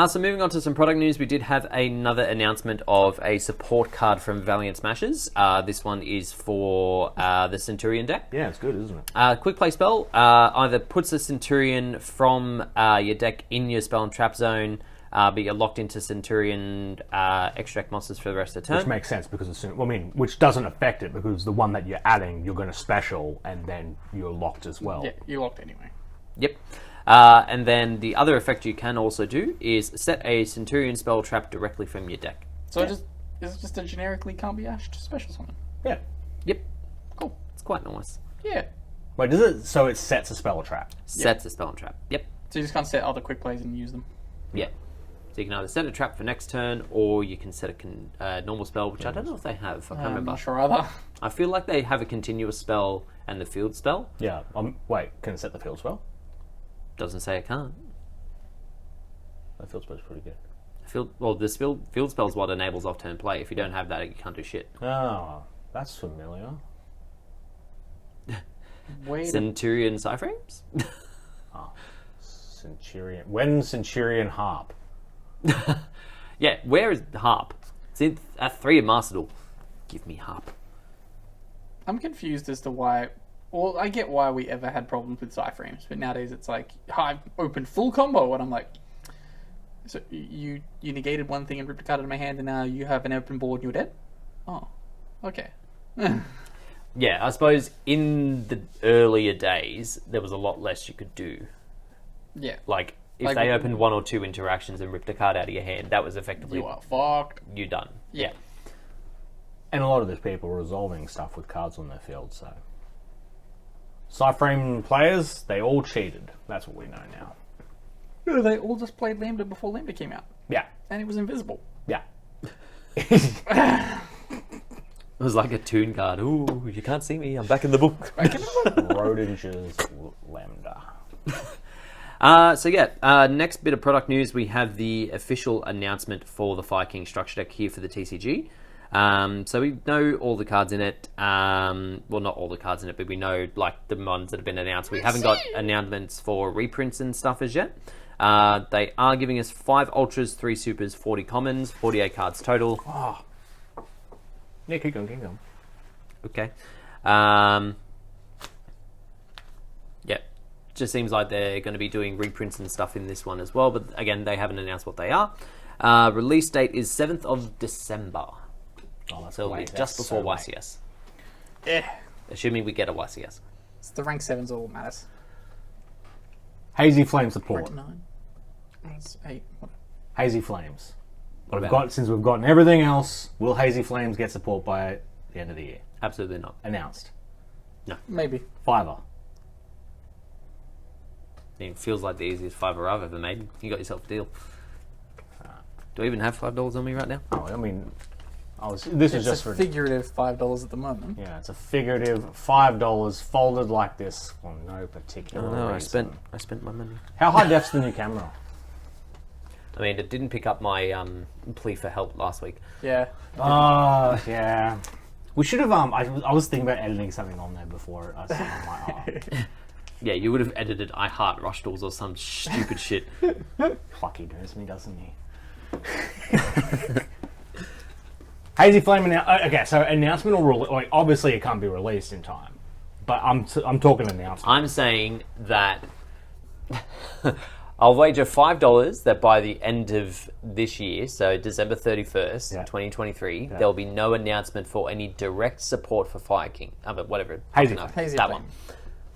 So moving on to some product news, we did have another announcement of a support card from Valiant Smashers. This one is for the Centurion deck. Yeah, it's good, isn't it? Quick play spell either puts the Centurion from your deck in your spell and trap zone, but you're locked into Centurion extract monsters for the rest of the turn. Which makes sense because which doesn't affect it because the one that you're adding, you're going to special and then you're locked as well. Yeah, you're locked anyway. Yep. And then the other effect you can also do is set a Centurion spell trap directly from your deck. So is it just a generically can't be ashed special summon? Yeah. Yep. Cool. It's quite nice. Yeah. Wait, does it? So it sets a spell trap. Sets a spell trap. Yep. So you just can't set other quick plays and use them. Yeah. So you can either set a trap for next turn, or you can set a normal spell, which I don't know if they have. I can't remember. I'm not sure either. I feel like they have a continuous spell and the field spell. Yeah. Wait, can it set the field spell? Doesn't say it can't. The field spell's pretty good. The field spell is what enables off-turn play. If you don't have that, you can't do shit. Oh, that's familiar. Centurion Cyframes? Centurion. When Centurion Harp? Yeah, where is Harp? It's at 3 of Master Duel. Give me Harp. I'm confused as to why. Well, I get why we ever had problems with Cyframes, but nowadays it's like, I've opened full combo, and I'm like, so you negated one thing and ripped a card out of my hand, and now you have an open board and you're dead? Oh, okay. Yeah, I suppose in the earlier days, there was a lot less you could do. Yeah. Like, if they opened 1 or 2 interactions and ripped a card out of your hand, that was effectively... You are fucked. You're done. Yeah. And a lot of these people are resolving stuff with cards on their field, so... Cyframe players, they all cheated. That's what we know now. No, they all just played Lambda before Lambda came out. Yeah. And it was invisible. Yeah. It was like a toon card. Ooh, you can't see me. I'm back in the book. Rodinger's Lambda. Next bit of product news, we have the official announcement for the Fire King structure deck here for the TCG. So we know all the cards in it. Well, not all the cards in it, but we know like the ones that have been announced. We haven't got announcements for reprints and stuff as yet. They are giving us 5 ultras, 3 supers, 40 commons, 48 cards total. Oh. Yeah, keep going. Okay. Just seems like they're going to be doing reprints and stuff in this one as well. But again, they haven't announced what they are. Release date is 7th of December. Oh, that's so it'll be just before so YCS. Yeah. Assuming we get a YCS. It's the rank 7's all that matters. Hazy Flame support. 9. That's 8. Hazy Flames. Since we've gotten everything else, will Hazy Flames get support by the end of the year? Absolutely not. Announced. No. Maybe. Fiver. It feels like the easiest fiver I've ever made. You got yourself a deal. Do I even have $5 on me right now? Oh, I mean, this is just a figurative $5 at the moment. Yeah, it's a figurative $5 folded like this for no particular reason. I spent my money. How high def's the new camera? I mean, it didn't pick up my plea for help last week. Yeah. Oh, yeah. We should have. I was thinking about editing something on there before I said on my Yeah, you would have edited I Heart Rush Tools or some stupid shit. Fuck, he knows me, doesn't he? Hazy Flame okay, so announcement or like obviously it can't be released in time, but I'm talking announcement. I'm saying that I'll wager $5 that by the end of this year, so December 31st, 2023, there'll be no announcement for any direct support for Fire King. But whatever. Hazy that one.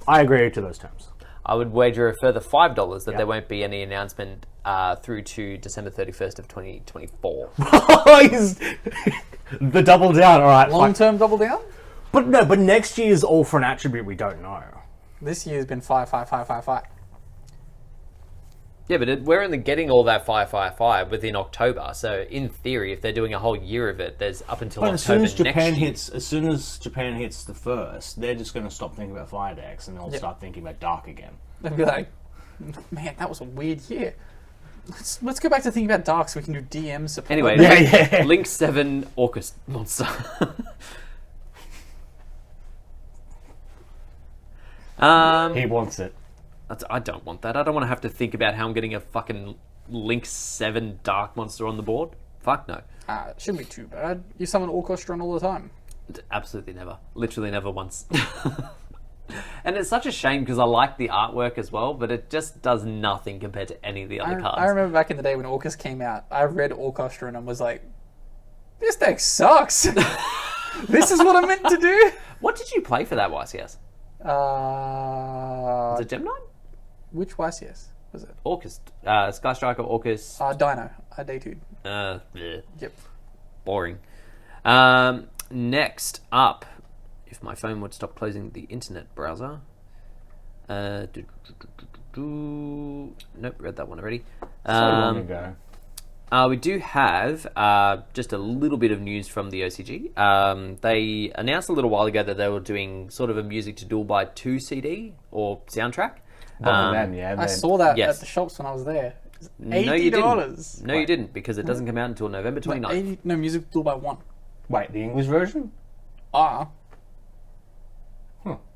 I agree to those terms. I would wager a further $5 that there won't be any announcement through to December 31st of 2024. The double down, all right. Long-term double down? But next year's all for an attribute we don't know. This year's been 5, 5, 5, 5, 5. Yeah, but we're only getting all that fire within October. So in theory, if they're doing a whole year of it, there's up until But October as soon next as Japan hits the first, they're just going to stop thinking about fire decks and they'll start thinking about dark again. They'd be like, man, that was a weird year. Let's go back to thinking about dark so we can do DM support. Anyway, Link 7 Orcus monster. He wants it. I don't want that. I don't want to have to think about how I'm getting a fucking Link 7 Dark monster on the board. Fuck no. It shouldn't be too bad. You summon Orchestron all the time. Absolutely never. Literally never once. And it's such a shame because I like the artwork as well, but it just does nothing compared to any of the other cards. I remember back in the day when Orcus came out, I read Orchestron and was like, this deck sucks. This is what I'm meant to do? What did you play for that YCS? Was it Gemini? Which YCS was it? Orcus. Sky Striker, Orcus. Dino. I day-2'd. Bleh. Yep. Boring. Next up, if my phone would stop closing the internet browser. Nope, read that one already. So long ago. We do have just a little bit of news from the OCG. They announced a little while ago that they were doing sort of a Music to Duel by 2 CD or soundtrack. I saw that yes. at the shops when I was there. No, you didn't. No, you didn't, because it doesn't come out until November 29th. Music to Duel by 1. Wait, the English version?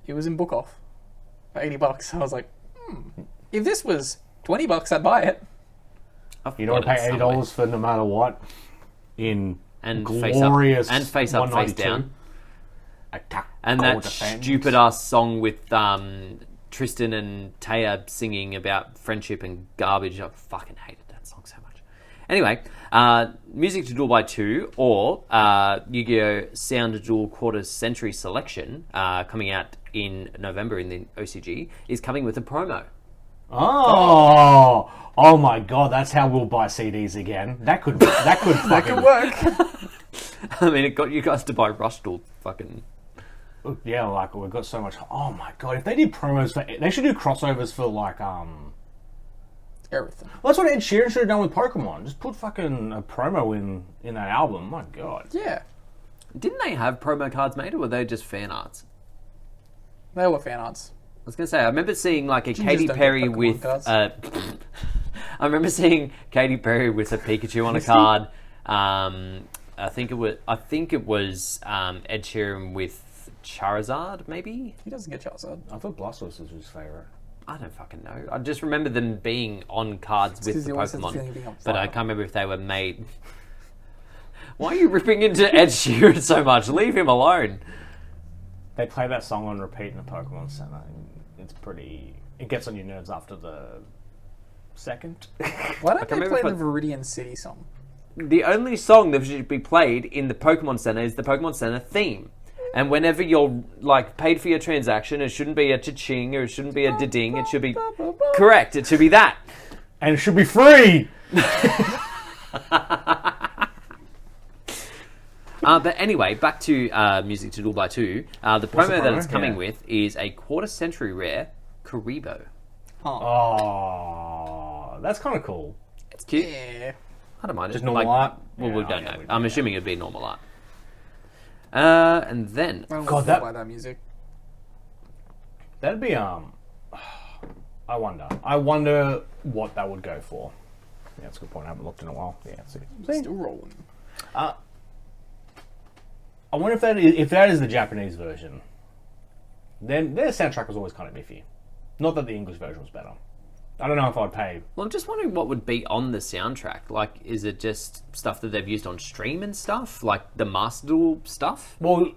It was in book off for $80. I was like, if this was $20, I'd buy it. You don't pay $80 for no matter what. In and glorious face up, face down. Attack. And that stupid ass song with Tristan and Taya singing about friendship and garbage. I fucking hated that song so much. Anyway, Music to Duel by 2 or Yu-Gi-Oh! Sound Duel Quarter Century Selection coming out in November in the OCG is coming with a promo. Oh my god, that's how we'll buy CDs again. That could fucking work. I mean, it got you guys to buy Rush Duel fucking... Yeah, like, we've got so much... Oh my god, if they did promos for... They should do crossovers for, like, everything. Well, that's what Ed Sheeran should have done with Pokemon. Just put fucking a promo in that album. My god. Yeah. Didn't they have promo cards made, or were they just fan arts? They were fan arts. I was going to say, I remember seeing like a Katy Perry with... I remember seeing Katy Perry with a Pikachu on a card. I think it was Ed Sheeran with Charizard, maybe? He doesn't get Charizard. I thought Blastoise was his favourite. I don't fucking know. I just remember them being on cards with the Pokemon. But I can't remember if they were made... Why are you ripping into Ed Sheeran so much? Leave him alone. They play that song on repeat in the Pokemon Center. It's pretty... It gets on your nerves after the second. Why don't they play the Viridian City song? The only song that should be played in the Pokemon Center is the Pokemon Center theme. And whenever you're like paid for your transaction, it shouldn't be a cha-ching or it shouldn't be a da-ding. It should be correct. It should be that. And it should be free. But anyway, back to Music to Duel by 2. The promo that it's coming with is a quarter century rare Karibo. Oh, that's kind of cool. It's cute. Yeah. I don't mind it. Just normal art? Well, we don't know. I'm assuming it'd be normal art. And then... God, that music. That'd be, I wonder what that would go for. Yeah, that's a good point. I haven't looked in a while. Yeah, see. Still rolling. I wonder if that is the Japanese version. Then their soundtrack was always kind of iffy. Not that the English version was better. I don't know if I'd pay. Well, I'm just wondering what would be on the soundtrack. Like, is it just stuff that they've used on stream and stuff? Like the Master Duel stuff? Well,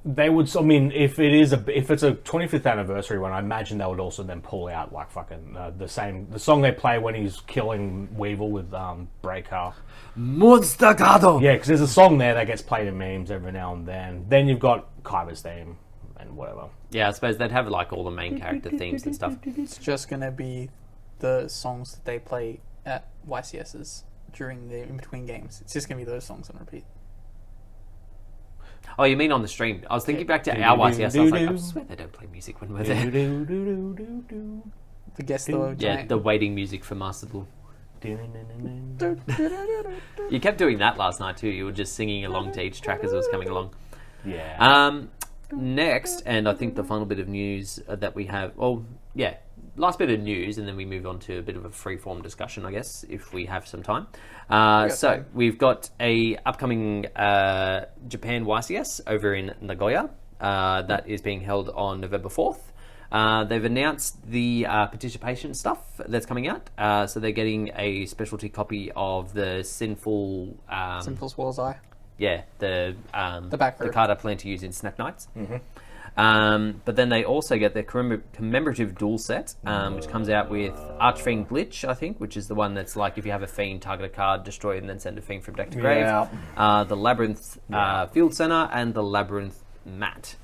they would. I mean, if it's a 25th anniversary one, I imagine they would also then pull out like fucking the song they play when he's killing Weevil with Breaker. Monster Gado! Yeah, because there's a song there that gets played in memes every now and then. Then you've got Kaiba's theme and whatever. Yeah, I suppose they'd have like all the main character themes and stuff. It's just going to be the songs that they play at YCS's during the in-between games. It's just going to be those songs on repeat. Oh, you mean on the stream? I was thinking back to our YCS. I was like, I swear they don't play music when we're there. The guest the Yeah, giant. the waiting music for Master Duel. Yeah. You kept doing that last night too. You were just singing along to each track as it was coming along. Yeah. Next, and I think the final bit of news that we have, last bit of news, and then we move on to a bit of a free-form discussion, I guess, if we have some time. So we've got a upcoming Japan YCS over in Nagoya that is being held on November 4th. They've announced the participation stuff that's coming out. So they're getting a specialty copy of the Sinful... Simple Swallow's Eye. Yeah, the back the row. card I plan to use in Snack Nights. But then they also get their commemorative duel set, which comes out with Archfiend Glitch, I think, which is the one that's like if you have a Fiend, target a card, destroy it, and then send a Fiend from deck to grave. Yeah. The Labyrinth Field Center and the Labyrinth Mat.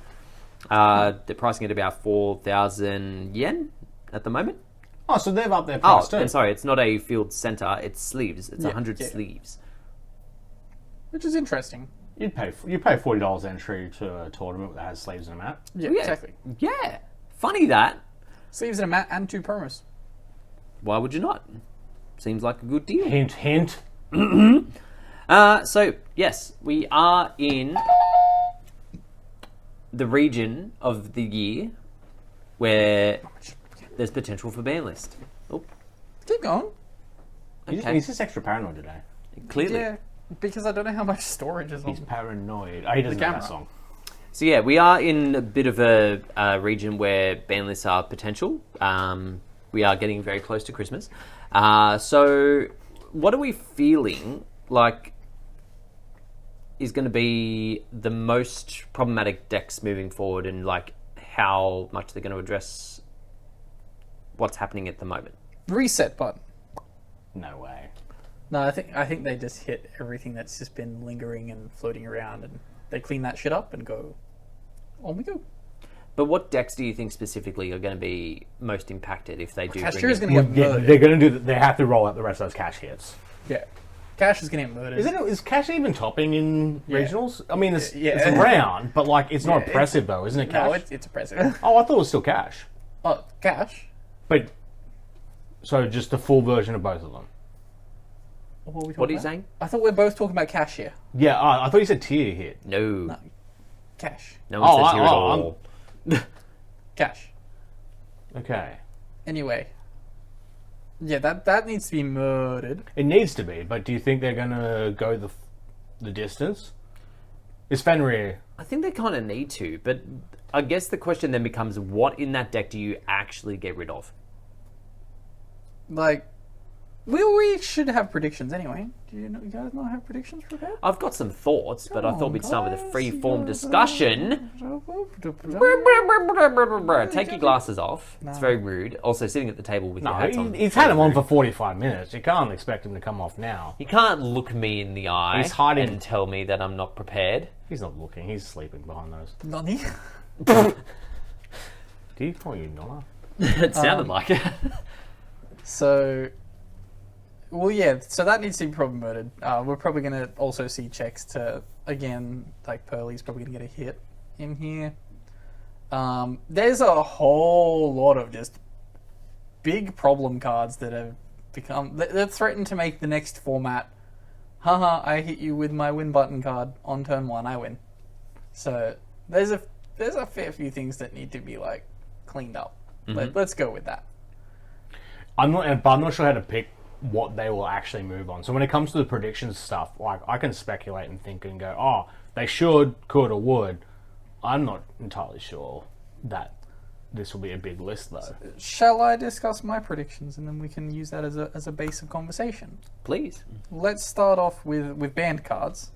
They're pricing at about 4,000 yen at the moment. Oh, so they've upped their price too. And sorry, it's not a Field Center, it's sleeves. It's 100 yeah. sleeves. Which is interesting. You pay $40 entry to a tournament that has sleeves and a mat. Yeah, Yeah. exactly. Yeah. Funny that. Sleeves and a mat and 2 promos. Why would you not? Seems like a good deal. Hint, hint. So, yes, we are in the region of the year where there's potential for Banlist. Oh, Keep going. okay. He's just extra paranoid today. Clearly. Yeah, because I don't know how much storage is on. He's paranoid. Oh, he doesn't know camera. that song. So, yeah, we are in a bit of a region where Banlists are potential. We are getting very close to Christmas. So, what are we feeling like is going to be the most problematic decks moving forward, and like how much they're going to address what's happening at the moment? Reset button. No way. No, I think they just hit everything that's just been lingering and floating around, and they clean that shit up and go, on we go. But what decks do you think specifically are going to be most impacted if they do? Cashier bring is in- going to get Yeah, murdered. they're going to do. They have to roll out the rest of those cash hits. Yeah. Cash is going to get murdered. Is cash even topping in regionals? I mean, it's Yeah. around, but like it's not Yeah, impressive though, isn't it? Cash. No, it's impressive. Oh, I thought it was still cash. Oh, cash? But so just the full version of both of them. What are we talking What are you about? saying? I thought we're both talking about cash here. Yeah, I thought you said tier hit. No. No. Cash. No one Oh, says here at oh, all. Cash. Okay, Anyway. Yeah, that needs to be murdered. it needs to be. But do you think they're gonna go the distance? Is Fenrir? I think they kind of need to, but I guess the question then becomes, what in that deck do you actually get rid of? Like, we should have predictions anyway. Do you guys not have predictions for that? I've got some thoughts, but I thought we'd start with a guys, free-form you discussion. Take your glasses off. It's very rude. Also, sitting at the table with your No, hats on. he's had him on for 45 minutes. You can't expect him to come off now. You can't look me in the eye He's hiding. and tell me that I'm not prepared. He's not looking. He's sleeping behind those. Nani? Do you call you Nonna? It sounded like it. So, well, yeah. So that needs to be probably murdered. We're probably going to also see checks to, again, like Pearly's probably going to get a hit in here. There's a whole lot of just big problem cards that have become that threaten to make the next format. Haha! I hit you with my win button card on turn 1. I win. So there's a fair few things that need to be like cleaned up. Let's go with that. I'm not sure how to pick what they will actually move on. So when it comes to the predictions stuff, like I can speculate and think and go, oh, they should, could, or would. I'm not entirely sure that this will be a big list, though. Shall I discuss my predictions and then we can use that as a base of conversation? Please. Let's start off with banned cards.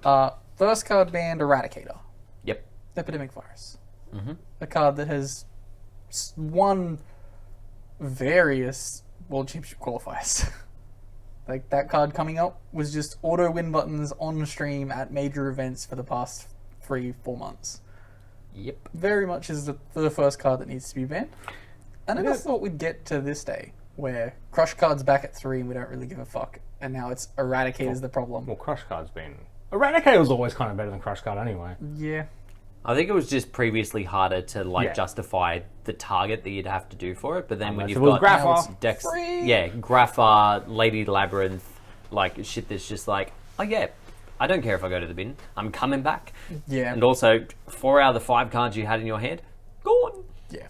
First card banned, Eradicator. Yep. Epidemic Virus. A card that has won various World Championship qualifiers. Like, that card coming up was just auto win buttons on stream at major events for the past 3-4 months. Yep. Very much is the first card that needs to be banned. And I just thought we'd get to this day where Crush card's back at 3 and we don't really give a fuck. And now it's Eradicator's the problem. Well, Crush Card's been... Eradicator was always kind of better than Crush Card anyway. Yeah. I think it was just previously harder to justify the target that you'd have to do for it, but then when you've got Grapha. decks, Grapha, Lady Labyrinth, like shit that's just like, oh yeah, I don't care if I go to the bin, I'm coming back. Yeah. And also, 4 out of the 5 cards you had in your hand, gone. Yeah.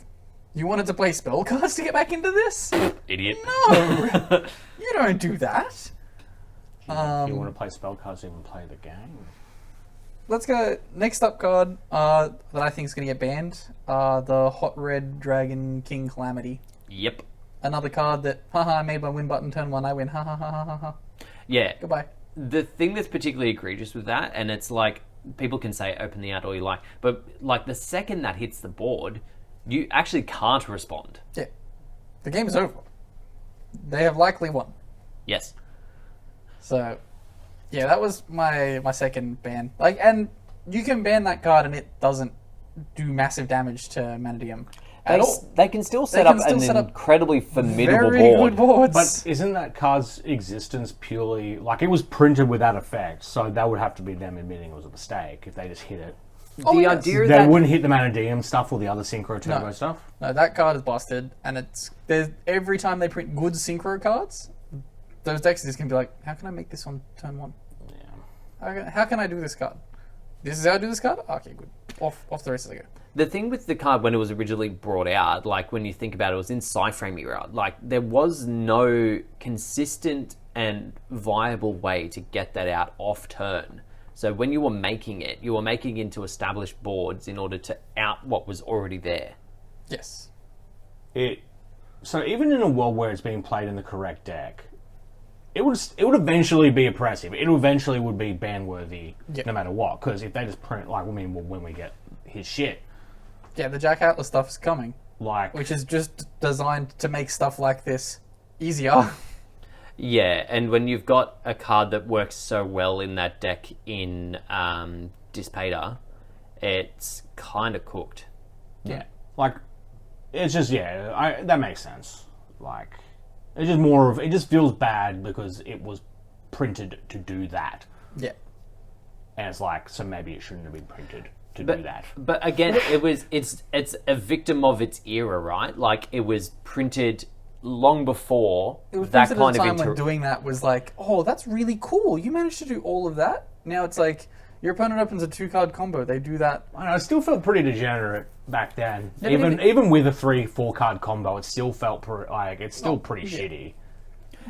You wanted to play spell cards to get back into this? Idiot. No! You don't do that. If you want to play spell cards, even play the game. Let's go. Next up card that I think is going to get banned. The Hot Red Dragon King Calamity. Yep. Another card that, haha, I made my win button, turn 1, I win, ha ha ha ha ha ha. Yeah. Goodbye. The thing that's particularly egregious with that, and it's like, people can say open the out all you like, but like the second that hits the board, you actually can't respond. Yeah. The game is over. They have likely won. Yes. So, yeah, that was my second ban. Like, and you can ban that card and it doesn't do massive damage to Manadium at all. They can still set up an incredibly formidable Very board. good boards. But isn't that card's existence purely... Like, it was printed with that effect, so that would have to be them admitting it was a mistake if they just hit it. The idea They that wouldn't hit the Manadium stuff or the other Synchro Turbo stuff? No, that card is busted, and every time they print good Synchro cards, those decks are just going to be like, how can I make this on turn 1? Yeah. How can I do this card? This is how I do this card? Okay, good. Off the races I go. the thing with the card when it was originally brought out, like when you think about it, it was in Cyframe era. Like there was no consistent and viable way to get that out off turn. So when you were making it, you were making it into established boards in order to out what was already there. Yes. So even in a world where it's being played in the correct deck, it would eventually be oppressive. It eventually would be ban worthy, no matter what. Because if they just print, like, I mean, well, when we get his shit, yeah, the Jack Atlas stuff is coming, like, which is just designed to make stuff like this easier. Yeah, and when you've got a card that works so well in that deck in Dispater, it's kind of cooked. Yeah, like, it's just, that makes sense. Like, it's just more of, it just feels bad because it was printed to do that. Yeah. And it's like, so maybe it shouldn't have been printed to do that. But again, it's a victim of its era, right? Like, it was printed long before It was that printed kind at a of time when doing that was like, oh, that's really cool. You managed to do all of that. Now it's like, your opponent opens a 2-card combo. They do that. I don't know, it still felt pretty degenerate back then. Yeah, even with a 3-4 card combo, it still felt it's still pretty shitty.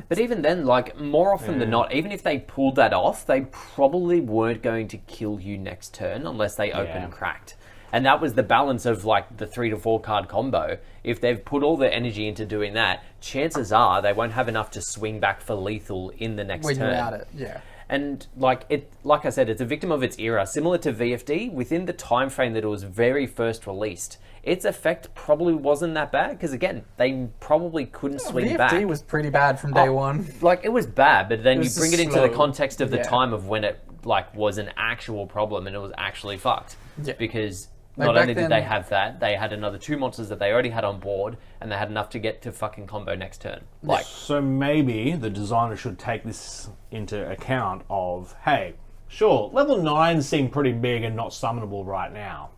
But even then, like, more often than not, even if they pulled that off, they probably weren't going to kill you next turn unless they open cracked. And that was the balance of, like, the 3 to 4 card combo. If they've put all their energy into doing that, chances are they won't have enough to swing back for lethal in the next When turn. you're at it, yeah. And like I said, it's a victim of its era. Similar to VFD, within the time frame that it was very first released, its effect probably wasn't that bad because again, they probably couldn't swing VFD back. was pretty bad from day one. Like it was bad, but then you was bring it into slow. the context of the Yeah. time of when it like was an actual problem and it was actually fucked. Yeah. Because Like, not back only did then- they have that, they had another 2 monsters that they already had on board, and they had enough to get to fucking combo next turn. Like, So maybe the designer should take this into account of, hey, sure, level 9 seem pretty big and not summonable right now.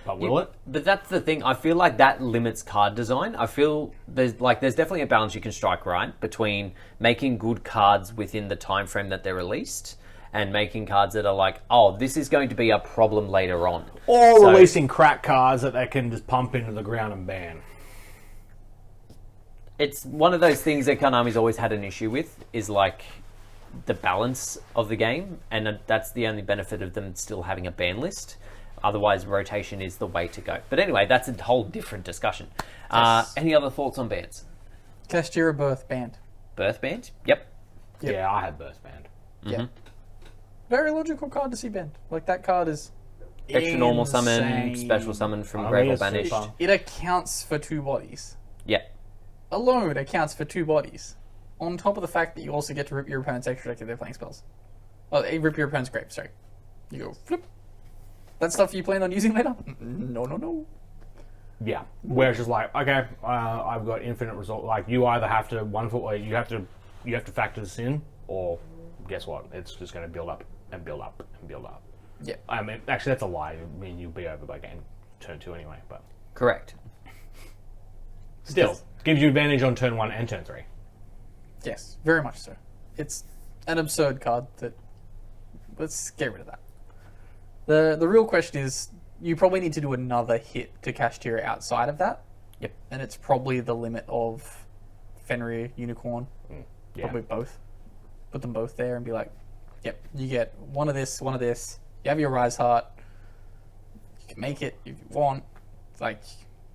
But will it? But that's the thing. I feel like that limits card design. I feel there's definitely a balance you can strike, right, between making good cards within the time frame that they're released and making cards that are like, oh, this is going to be a problem later on. Or So- releasing crack cards that they can just pump into the ground and ban. It's one of those things that Konami's always had an issue with, is like the balance of the game, and that's the only benefit of them still having a ban list. Otherwise, rotation is the way to go. But anyway, that's a whole different discussion. Yes. Any other thoughts on bans? Kastira Birth banned. Birth band? Yep. Yep. Yeah, I had Burst Band. Yeah. Very logical card to see banned. Like, that card is Extra normal summon, insane. special summon from Oh, Grave or yes, Banished. super. It accounts for 2 bodies. Yeah. Alone, it accounts for 2 bodies. On top of the fact that you also get to rip your opponent's extra deck if they're playing spells. Oh, rip your opponent's grave, sorry. You go flip. That stuff you plan on using later? No. Yeah, where it's just like, okay, I've got infinite result. Like, you either have to you have to factor this in, or guess what? It's just going to build up and build up and build up. Yeah. I mean, actually, that's a lie. I mean, you'll be over by game turn 2 anyway, but Correct. still gives you advantage on turn 1 and turn 3. Yes, very much so. It's an absurd card that... Let's get rid of that. The real question is, you probably need to do another hit to cast tier outside of that. Yep. And it's probably the limit of Fenrir, Unicorn. Yeah. Probably both. Put them both there and be like, yep, you get one of this, one of this. You have your Rise Heart. You can make it if you want. It's like...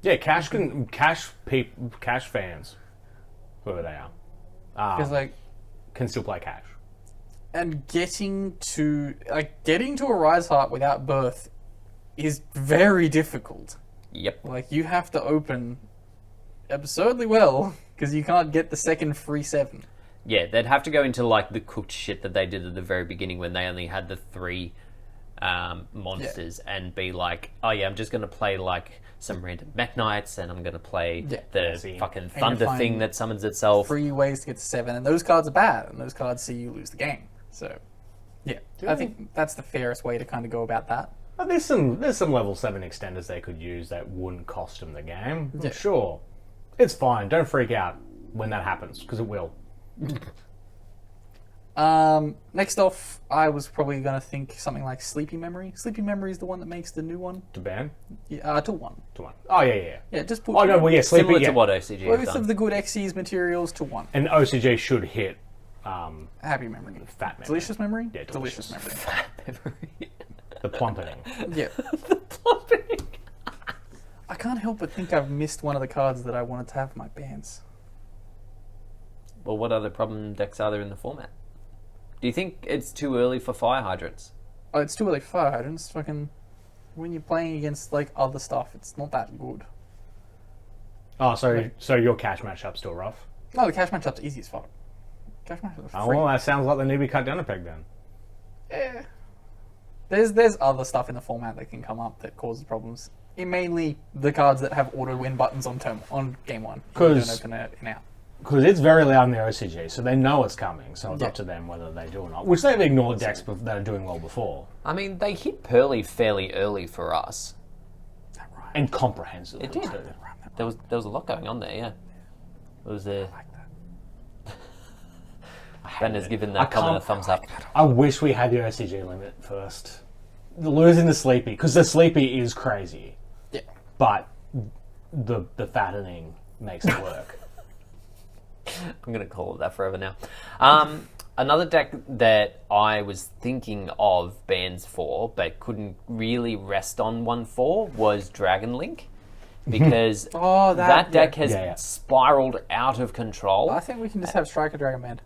Yeah, cash fans, whoever they are, Because like... can still play cash. And getting to a Rise Heart without Birth is very difficult. Yep. Like, you have to open absurdly well, because you can't get the second free 7. Yeah, they'd have to go into like the cooked shit that they did at the very beginning when they only had the 3 monsters and be like, oh yeah, I'm just going to play like some random Mech Knights and I'm going to play the fucking thunder thing that summons itself. 3 ways to get to 7, and those cards are bad, and those cards see you lose the game. So, yeah, I think that's the fairest way to kind of go about that. But there's some level 7 extenders they could use that wouldn't cost them the game. Yeah. Sure, it's fine. Don't freak out when that happens, because it will. Next off, I was probably going to think something like Sleepy Memory. Sleepy Memory is the one that makes the new one. To ban? To 1. To 1. Oh, yeah. Yeah, just put... Oh, no, well, yeah, Sleepy... Similar to what OCG has both done. of the good Xyz materials to 1. And OCG should hit... Happy Memory. Fat Memory. Delicious Memory? Yeah, Delicious delicious. Memory. The plumpeting. Yeah. Plummeting. I can't help but think I've missed one of the cards that I wanted to have in my bands. Well, what other problem decks are there in the format? Do you think it's too early for Fire Hydrants? Oh, it's too early for Fire Hydrants. Fucking... When you're playing against, like, other stuff, it's not that good. Oh, so your cash matchup's still rough? No, the cash matchup's easy as fuck. Cash matchups are Oh, free. well, that sounds like they need to be cut down a peg then. Yeah. There's other stuff in the format that can come up that causes problems. Mainly the cards that have auto win buttons on game 1. You don't open it in out. Because it's very loud in their OCG, so they know it's coming, so it's up to them whether they do or not. Which they've ignored decks that are doing well before. I mean, they hit Pearly fairly early for us. And comprehensively. It did. too. There was a lot going on there, yeah. It was a... Ben has given that comment a thumbs up. I wish we had the OCG limit first. Losing the Sleepy, because the Sleepy is crazy. Yeah. But the fattening makes it work. I'm going to call it that forever now. Another deck that I was thinking of bans for, but couldn't really rest on one for, was Dragon Link. Because that deck has spiraled out of control. I think we can just have Striker Dragon banned.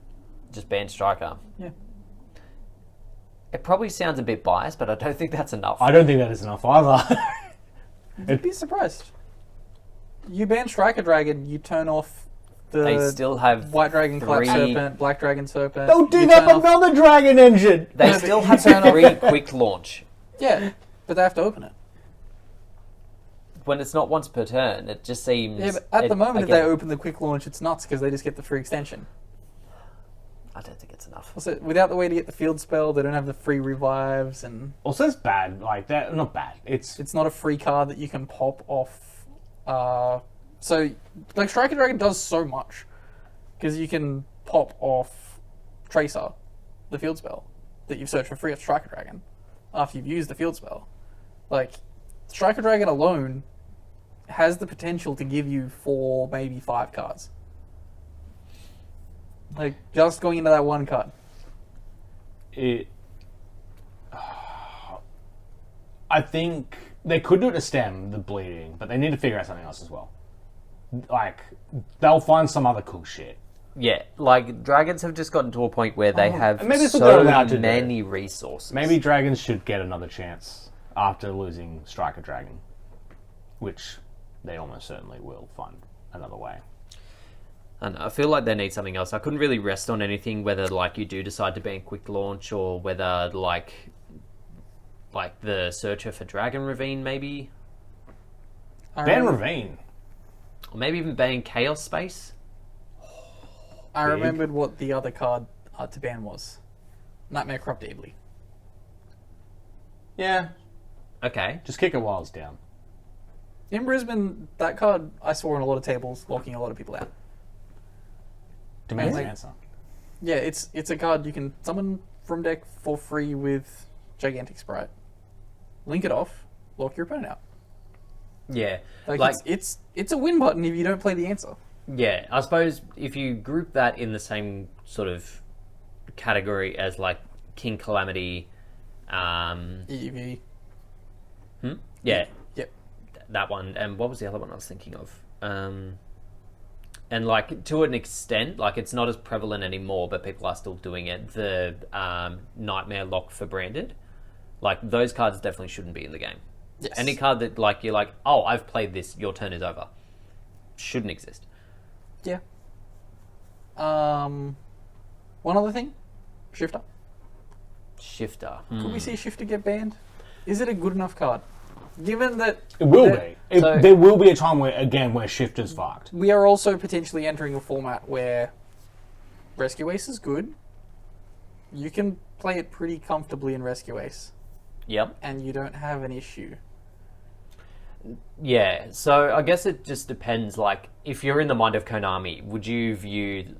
Just ban Striker. Yeah. It probably sounds a bit biased, but I don't think that's enough. I don't think that is enough either. You'd be surprised. You ban Striker Dragon, you turn off the They still have White Dragon Clap 3... Serpent, Black Dragon Serpent. They'll dig You up turn off- another Dragon Engine! They still have 3 quick launch. Yeah, but they have to open it. When it's not once per turn, it just seems... Yeah, but at the moment, if they open the quick launch, it's nuts because they just get the free extension. I don't think it's enough. Also, without the way to get the field spell, they don't have the free revives, and Also, it's bad. Like, that. Not bad. it's not a free card that you can pop off. So, like, Striker Dragon does so much because you can pop off Tracer, the field spell that you've searched for free of Striker Dragon after you've used the field spell. Like, Striker Dragon alone has the potential to give you 4, maybe 5 cards. Like, just going into that one card. I think they could do it to stem the bleeding, but they need to figure out something else as well. Like, they'll find some other cool shit. Yeah, like, dragons have just gotten to a point where they have maybe that's what they're so allowed to do. many resources. Maybe dragons should get another chance after losing Striker Dragon, which they almost certainly will find another way. And I feel like they need something else. I couldn't really rest on anything, whether like you do decide to ban quick launch or whether like the Searcher for Dragon Ravine maybe, Ban Ravine. or maybe even ban Chaos Space. I remembered what the other card to ban was. Nightmare Corrupt Ably. 'Cause you turn off Nightmare Corrupt Ably, you turn off Striker Dragon. You turn off Striker Dragon. You turn off Ravine. You turn off Chaos Space. I remembered what the other card to ban was. Nightmare Corrupt Ably. Yeah, Okay. just kick it while it's down. In Brisbane, that card I saw on a lot of tables, locking a lot of people out. Demands Like- an answer. Yeah, it's a card you can summon from deck for free with Gigantic Sprite. Link it off, lock your opponent out. Yeah. Like, it's a win button if you don't play the answer. Yeah, I suppose if you group that in the same sort of category as like King Calamity, EEV. yeah, Yep. that one. And what was the other one I was thinking of? And like to an extent, like it's not as prevalent anymore, but people are still doing it. The Nightmare Lock for Branded, like those cards definitely shouldn't be in the game. Yes. Any card that like you're like, oh, I've played this, your turn is over, shouldn't exist. Yeah. One other thing, Shifter. Shifter. Could we see Shifter get banned? Is it a good enough card? Given that It will that be. So- There will be a time where Shifter's fucked. we are also potentially entering a format where Rescue Ace is good. You can play it pretty comfortably in Rescue Ace, Yep. and you don't have an issue. Yeah, so I guess it just depends. Like, if you're in the mind of Konami, would you view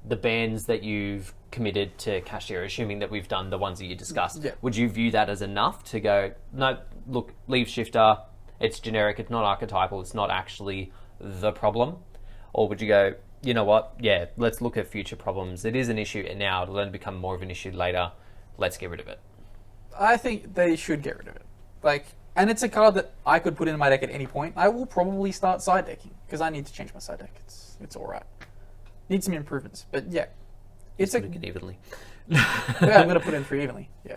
the bans that you've committed to Cashier, assuming that we've done the ones that you discussed, Yeah. would you view that as enough to go, no, look, leave Shifter, it's generic, it's not archetypal, it's not actually the problem? Or would you go, you know what, yeah, let's look at future problems. It is an issue now, it'll then become more of an issue later. Let's get rid of it. I think they should get rid of it. Like, and it's a card that I could put in my deck at any point. I will probably start side decking because I need to change my side deck. It's all right. Need some improvements, but yeah, it's a. Put it evenly. Yeah, I'm gonna put in 3 evenly. Yeah,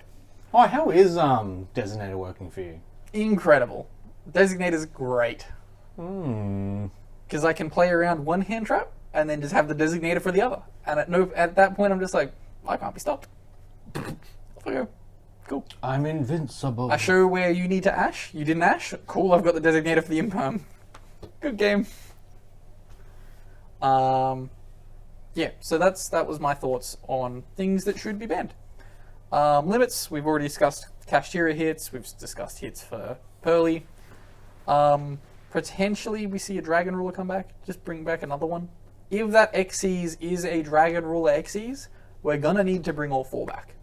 Oh, how is Designator working for you? incredible. Designator's great because I can play around one hand trap and then just have the Designator for the other. And at that point, I'm just like, I can't be stopped. Off I go. Cool. I'm invincible. I show where you need to ash. You didn't ash. Cool. I've got the Designator for the imperm. Good game. Yeah. So that was my thoughts on things that should be banned. Limits. We've already discussed Kashtira hits. We've discussed hits for Pearly. Potentially, we see a Dragon Ruler come back. Just bring back another one. If that Xyz is a Dragon Ruler Xyz, we're gonna need to bring all 4 back.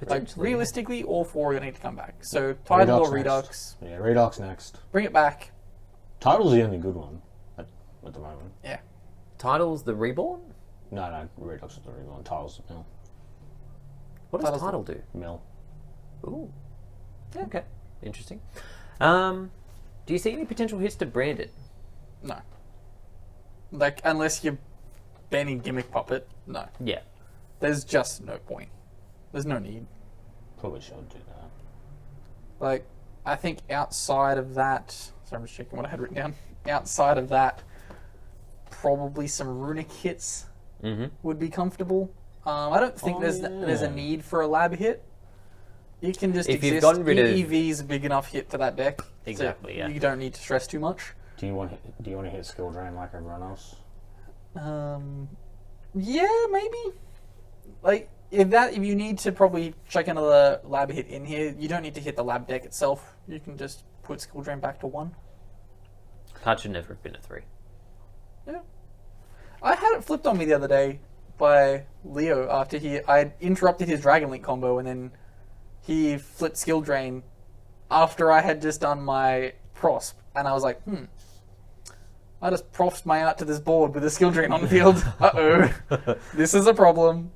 Like, Potentially. realistically, all 4 are going to need to come back. So, Tidal or Redux Redux, next. Yeah, Redux next. bring it back. Title's the only good one at the moment. Yeah. Title's the Reborn? No, Redux is the only one. Title's the mill. What does Title's Title do? Mill. Ooh. Yeah, okay. Interesting. Do you see any potential hits to Branded? No. Like, unless you're banning Gimmick Puppet, no. Yeah. There's just no point. There's no need. Probably should do that. Like, I think outside of that... Sorry, I'm just checking what I had written down. Outside of that, probably some Runic hits would be comfortable. I don't think there's a need for a lab hit. You can just If you've exist. gotten rid of- EEV's a big enough hit for that deck. Exactly, so yeah. You don't need to stress too much. Do you want to hit skill drain like everyone else? Yeah, maybe. Like, if you need to probably check another lab hit in here, you don't need to hit the lab deck itself. You can just put skill drain back to 1. That should never have been a 3. Yeah. I had it flipped on me the other day by Leo after I interrupted his Dragon Link combo and then he flipped skill drain after I had just done my prosp, and I was like, I just prosped my out to this board with a skill drain on the field. Uh-oh. This is a problem.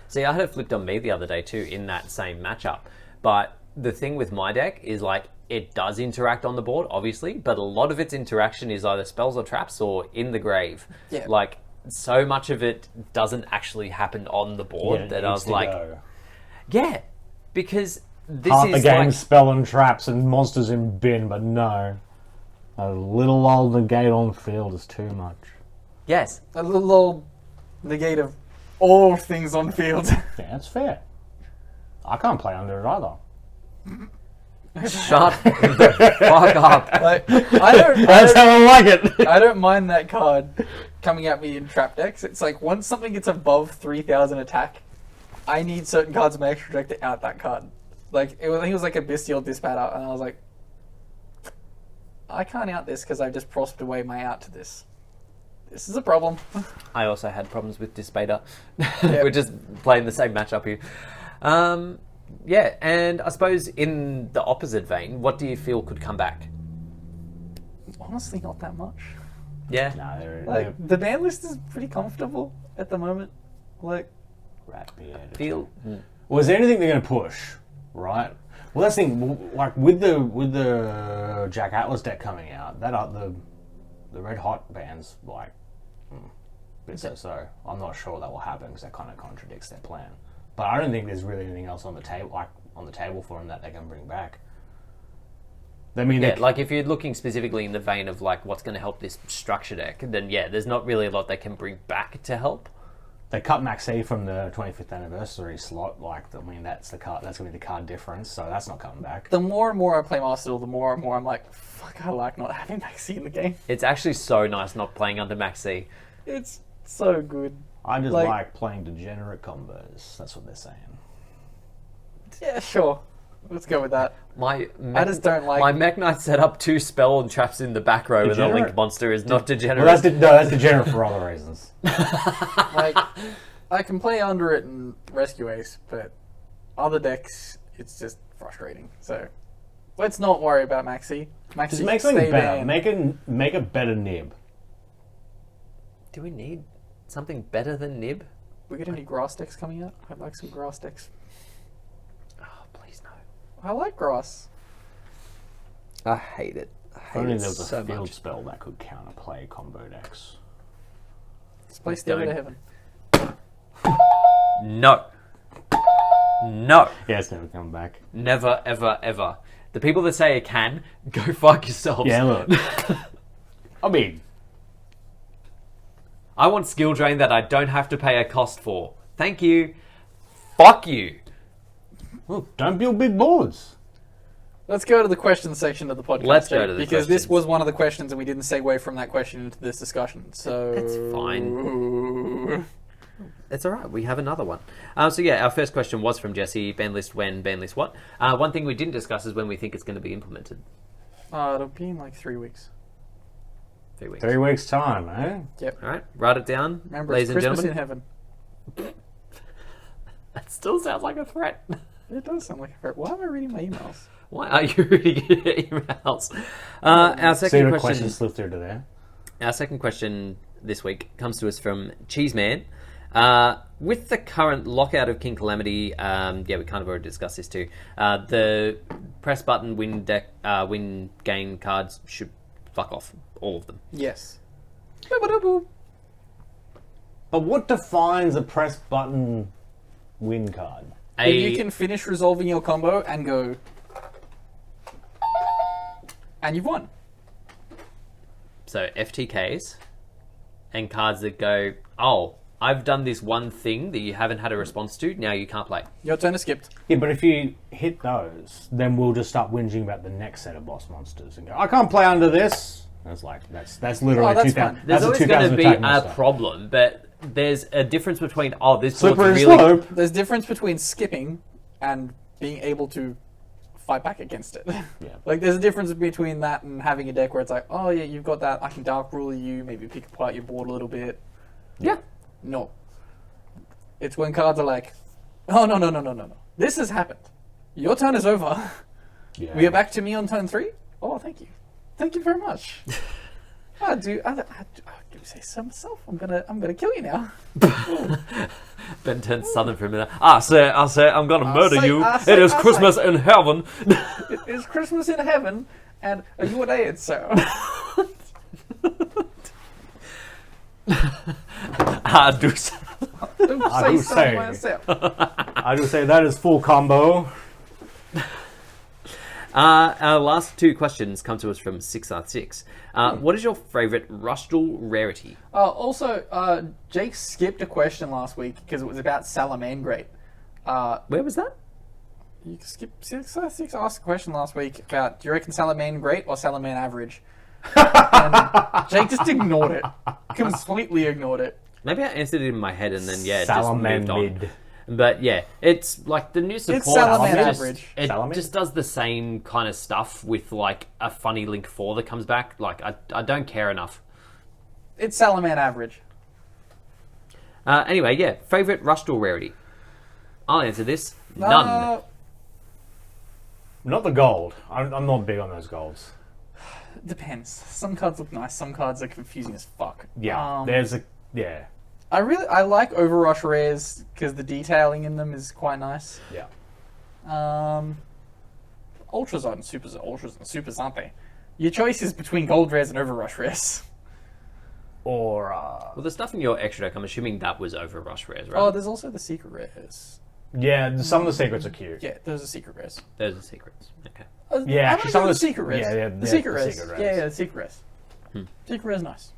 See, I had it flipped on me the other day too in that same matchup. But the thing with my deck is like it does interact on the board, obviously, but a lot of its interaction is either spells or traps or in the grave. Yeah. Like so much of it doesn't actually happen on the board that I was like, yeah, because this half the is game like, spell and traps and monsters in bin, but no. A little old negate on field is too much. yes, A little old negate of all things on field. Yeah, that's fair. I can't play under it either. shut the fuck up. Like, I don't That's how I like it. I don't mind that card coming at me in trap decks. It's like once something gets above 3,000 attack, I need certain cards in my extra deck to out that card. Like, I think it was like a Bestial Dispatter, and I was like, I can't out this because I've just prosped away my out to this. This is a problem. I also had problems with Dispater. Yep. We're just playing the same matchup here. Yeah, and I suppose in the opposite vein, what do you feel could come back? Honestly, not that much. Yeah. No, they're Like, the ban list is pretty comfortable at the moment. Like, rat beard. Feel. Well, is there anything they're going to push? Right. Well, that's the thing. Like with the Jack Atlas deck coming out, the Red Hot bands like bit so. I'm not sure that will happen because that kind of contradicts their plan. But I don't think there's really anything else on the table for them that they can bring back. I mean, Yeah, like if you're looking specifically in the vein of like what's going to help this structure deck, then yeah, there's not really a lot they can bring back to help. they cut Maxi from the 25th anniversary slot. Like, I mean, that's the card. That's going to be the card difference. So that's not coming back. the more and more I play Master Duel, the more and more I'm like, fuck, I like not having Maxi in the game. It's actually so nice not playing under Maxi. It's so good. I just Like- like playing degenerate combos. That's what they're saying. Yeah, sure. Let's go with that. I just don't like- my Mech Knight set up 2 spell and traps in the back row with a Degenerate? Link monster is not degenerate. Well, that's degenerate for other reasons. Like, I can play under it and Rescue Ace, but other decks, it's just frustrating. So, let's not worry about Maxi. Maxi, Just make something stay better. banned. Make a better nib. Do we need something better than Nib? We get any grass decks coming out? I'd like some grass decks. Oh, please no. I like grass. I hate it. I If hate only it there was a so field much. spell that could counterplay combo decks. Let's play Stairway to Don't. Heaven. No. No. Yeah, it's never coming back. Never, ever, ever. The people that say it can, go fuck yourselves. Yeah, look. I mean, I want skill drain that I don't have to pay a cost for. Thank you. Fuck you. look, don't build big boards. Let's go to the question section of the podcast. Let's go to the because this questions. was one of the questions, and we didn't segue from that question into this discussion. So That's fine. It's alright, we have another one. So yeah, our first question was from Jesse, Banlist when, Banlist what? One thing we didn't discuss is when we think it's going to be implemented. It'll be in like 3 weeks. 3 weeks. 3 weeks time, eh? Yep. Alright, write it down, Remember, ladies it's and Christmas in gentlemen. heaven. That still sounds like a threat. It does sound like a threat. Why am I reading my emails? Why are you reading your emails? Our See second what question. question slipped through to there. Our second question this week comes to us from Cheeseman. With the current lockout of King Calamity, yeah, we kind of already discussed this too. The press button win game cards should fuck off, all of them. Yes. But what defines a press button win card? If you can finish resolving your combo and go, and you've won. So FTKs and cards that go, oh, I've done this one thing that you haven't had a response to. Now you can't play. Your turn is skipped. Yeah, but if you hit those, then we'll just start whinging about the next set of boss monsters and go, I can't play under this. That's like that's literally Oh, that's 2000. fine. There's That's a always 2000 going to be attack a monster. problem, but there's a difference between this board's Slippery really slope. There's difference between skipping and being able to fight back against it. Yeah. Like, there's a difference between that and having a deck where it's like, oh yeah, you've got that, I can Dark Ruler you, maybe pick apart your board a little bit. Yeah. No. It's when cards are like, oh, no. This has happened. Your turn is over. Yeah. We are back to me on turn 3? Oh, thank you. Thank you very much. I do say so myself. I'm gonna kill you now. Ben turned southern for a minute. Sir, I'm gonna murder say- you. say- It is I Christmas in heaven. It is Christmas in heaven, and are you an idiot, sir? I do. Don't I say do so say. myself. I do say that is full combo. Our last 2 questions come to us from 6R6. What is your favourite Rustle rarity? Also, Jake skipped a question last week because it was about Salamangreat. Where was that? You skipped 6R6 asked a question last week about, do you reckon Salamangreat or Salaman average? And Jake just ignored it. Completely ignored it. Maybe I answered it in my head and then, yeah, just Salaman moved on. mid. But yeah, it's like the new support. Salaman just, average. It Salaman? just does the same kind of stuff with like a funny Link 4 that comes back. Like I don't care enough. It's Salaman average. Anyway, yeah, favorite Rush Duel rarity. I'll answer this. None. Not the gold. I'm not big on those golds. Depends. Some cards look nice. Some cards are confusing as fuck. Yeah, yeah. I like Overrush rares because the detailing in them is quite nice. Yeah. Ultras aren't supers. Ultras and supers, aren't they? Your choice is between gold rares and Overrush rares. Or Well, the stuff in your extra deck, I'm assuming that was over Rush rares, right? Oh, there's also the secret rares. yeah, some of the secrets are cute. Yeah, those are secret rares. Those are secrets. Okay. Yeah, I'm actually, gonna some go of with the secret rares. yeah, the secret rares. secret Yeah, rares. the secret rares. Secret rares, nice.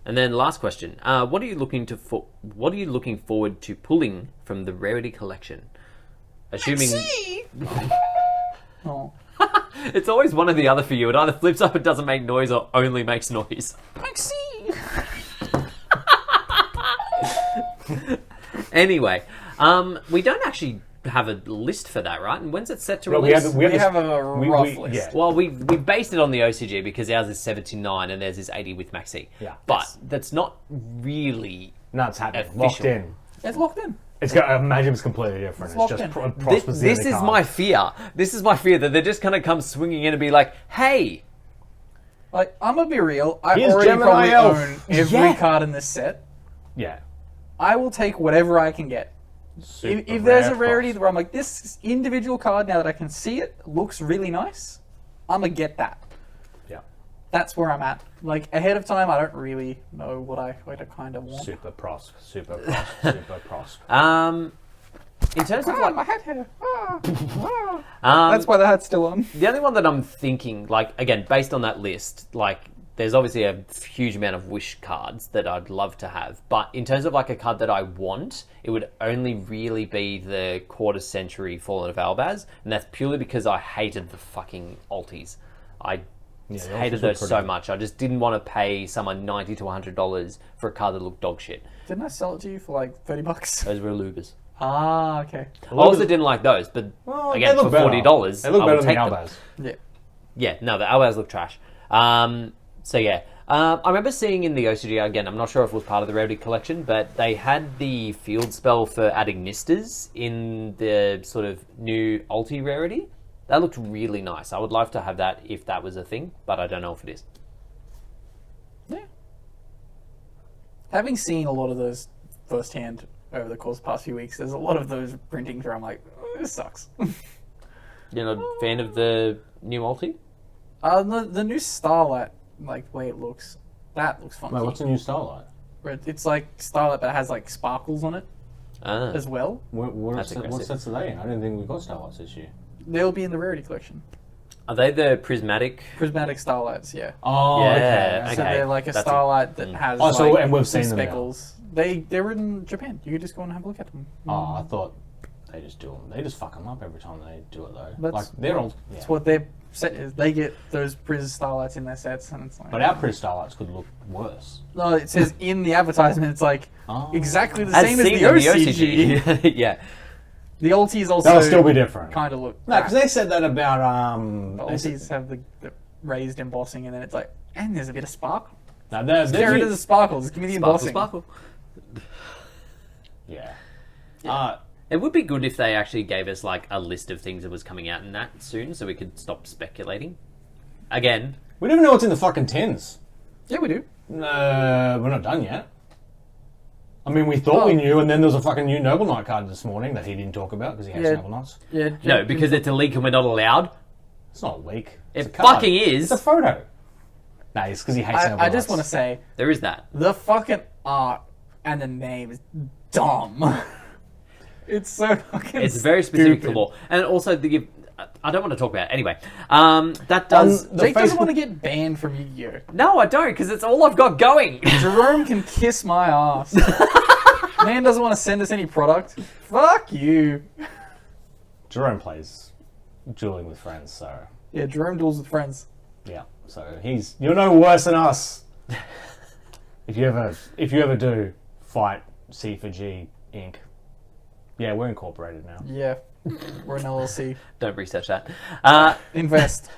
And then last question: what are you looking forward to pulling from the rarity collection? Assuming Oh, it's always one or the other for you. It either flips up and doesn't make noise, or only makes noise. Maxi. Anyway, we don't actually have a list for that, right? And when's it set to No, release? We have a rough list. Yeah. Well, we based it on the OCG because ours is 79 and theirs is 80 with Maxi. Yeah. But Yes. that's not really. No, it's happening. Official. Locked in. It's locked in. It's got. I imagine it's completely different. It's locked just in. Prosper's This is my fear. This is my fear that they're just going to come swinging in and be like, hey, Like, I'm gonna be real. I Here's already Gemini probably Elf. own every Yeah. card in this set. Yeah. I will take whatever I can get. Super If there's a rare rarity Frost. where I'm like, this individual card, now that I can see it, looks really nice, I'm gonna get that. Yeah. That's where I'm at. Like, ahead of time, I don't really know what I kind of want. Super Prosp. Super Prosp. Super Prosp. in terms of Ah, like, my hat hair. That's why the hat's still on. the only one that I'm thinking, like, again, based on that list, like, there's obviously a huge amount of wish cards that I'd love to have. But in terms of, like, a card that I want, it would only really be the Quarter Century Fallen of Albaz. And that's purely because I hated the fucking alties. I Yeah, the hated alties were those pretty so good. much. I just didn't want to pay someone $90 to $100 for a card that looked dog shit. Didn't I sell it to you for like $30? Those were Lubers. Ah, okay. I also didn't like those, but Well, again, they for look better. $40, They look I better would than take the them. Albaz. Yeah. Yeah, no, the Albaz look trash. So yeah, I remember seeing in the OCG, again, I'm not sure if it was part of the rarity collection, but they had the field spell for adding Nistas in the sort of new ulti rarity. That looked really nice. I would love to have that if that was a thing, but I don't know if it is. Yeah. Having seen a lot of those firsthand over the course of the past few weeks, there's a lot of those printings where I'm like, oh, this sucks. You're not a fan of the new ulti? The new Starlight, like the way it looks, that looks funky. Wait, what's the new Starlight? Where it's like Starlight, but it has like sparkles on it Ah. as well. That's What aggressive. sets are they in? I didn't think we got Starlights this year. They'll be in the rarity collection. Are they the prismatic? Prismatic Starlights, yeah. Oh, Yeah, okay. So okay. they're like a That's Starlight that has Oh, so- like, and we've some seen them now. speckles. They're in Japan. You could just go and have a look at them. Oh, I thought they just do them. They just fuck them up every time they do it, though. That's like they're all. Yeah. That's what their set is. They get those Priz Starlights in their sets, and it's like. But our Priz Starlights could look worse. No, it says in the advertisement, it's like Oh. exactly the As same as seen the in OCG. OCG. Yeah. The ultis also That'll still be different. kind of look. No, because they said that about the ultis have the raised embossing, and then it's like, and there's a bit of sparkle. No, they're There it is, the sparkles. Give me the embossing. Sparkle. Yeah. It would be good if they actually gave us like a list of things that was coming out in that soon, so we could stop speculating. Again, We don't even know what's in the fucking tins. Yeah, we do. No, we're not done yet. I mean, we thought we knew, and then there was a fucking new Noble Knight card this morning that he didn't talk about because he hates Yeah. Noble Knights. Yeah. no, because it's a leak and we're not allowed. It's not a leak. It It's a card. fucking is. It's a photo. No, it's because he hates Noble I Knights. just want to say There is that. the fucking art and the name is dumb. It's so fucking. It's very specific to stupid. law, and also I don't want to talk about it anyway. That does. The Jake doesn't Facebook- want to get banned from Yu-Gi-Oh. No, I don't, because it's all I've got going. Jerome can kiss my ass. Man doesn't want to send us any product. Fuck you. Jerome plays dueling with friends, so Yeah, Jerome duels with friends. yeah. So you're no worse than us. If you ever do fight C for G Inc. Yeah, we're incorporated now. Yeah. We're an LLC. Don't research that. Invest.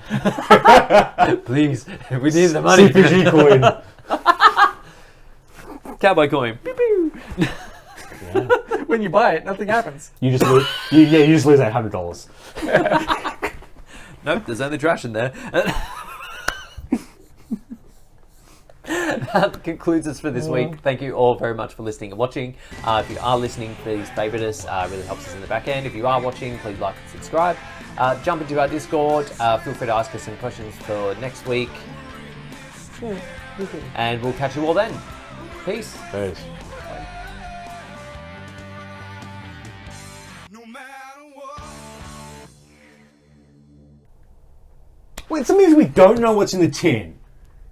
Please, we need the money. CPG coin. Cowboy coin. Pew, pew. Yeah. When you buy it, nothing happens. You just lose. You just lose $800. Nope, there's only trash in there. That concludes us for this week. Thank you all very much for listening and watching. If you are listening, please favourite us. It really helps us in the back end. If you are watching, please like and subscribe. Jump into our Discord. Feel free to ask us some questions for next week. And we'll catch you all then. Peace. Peace. Wait, so it means we don't know what's in the tin.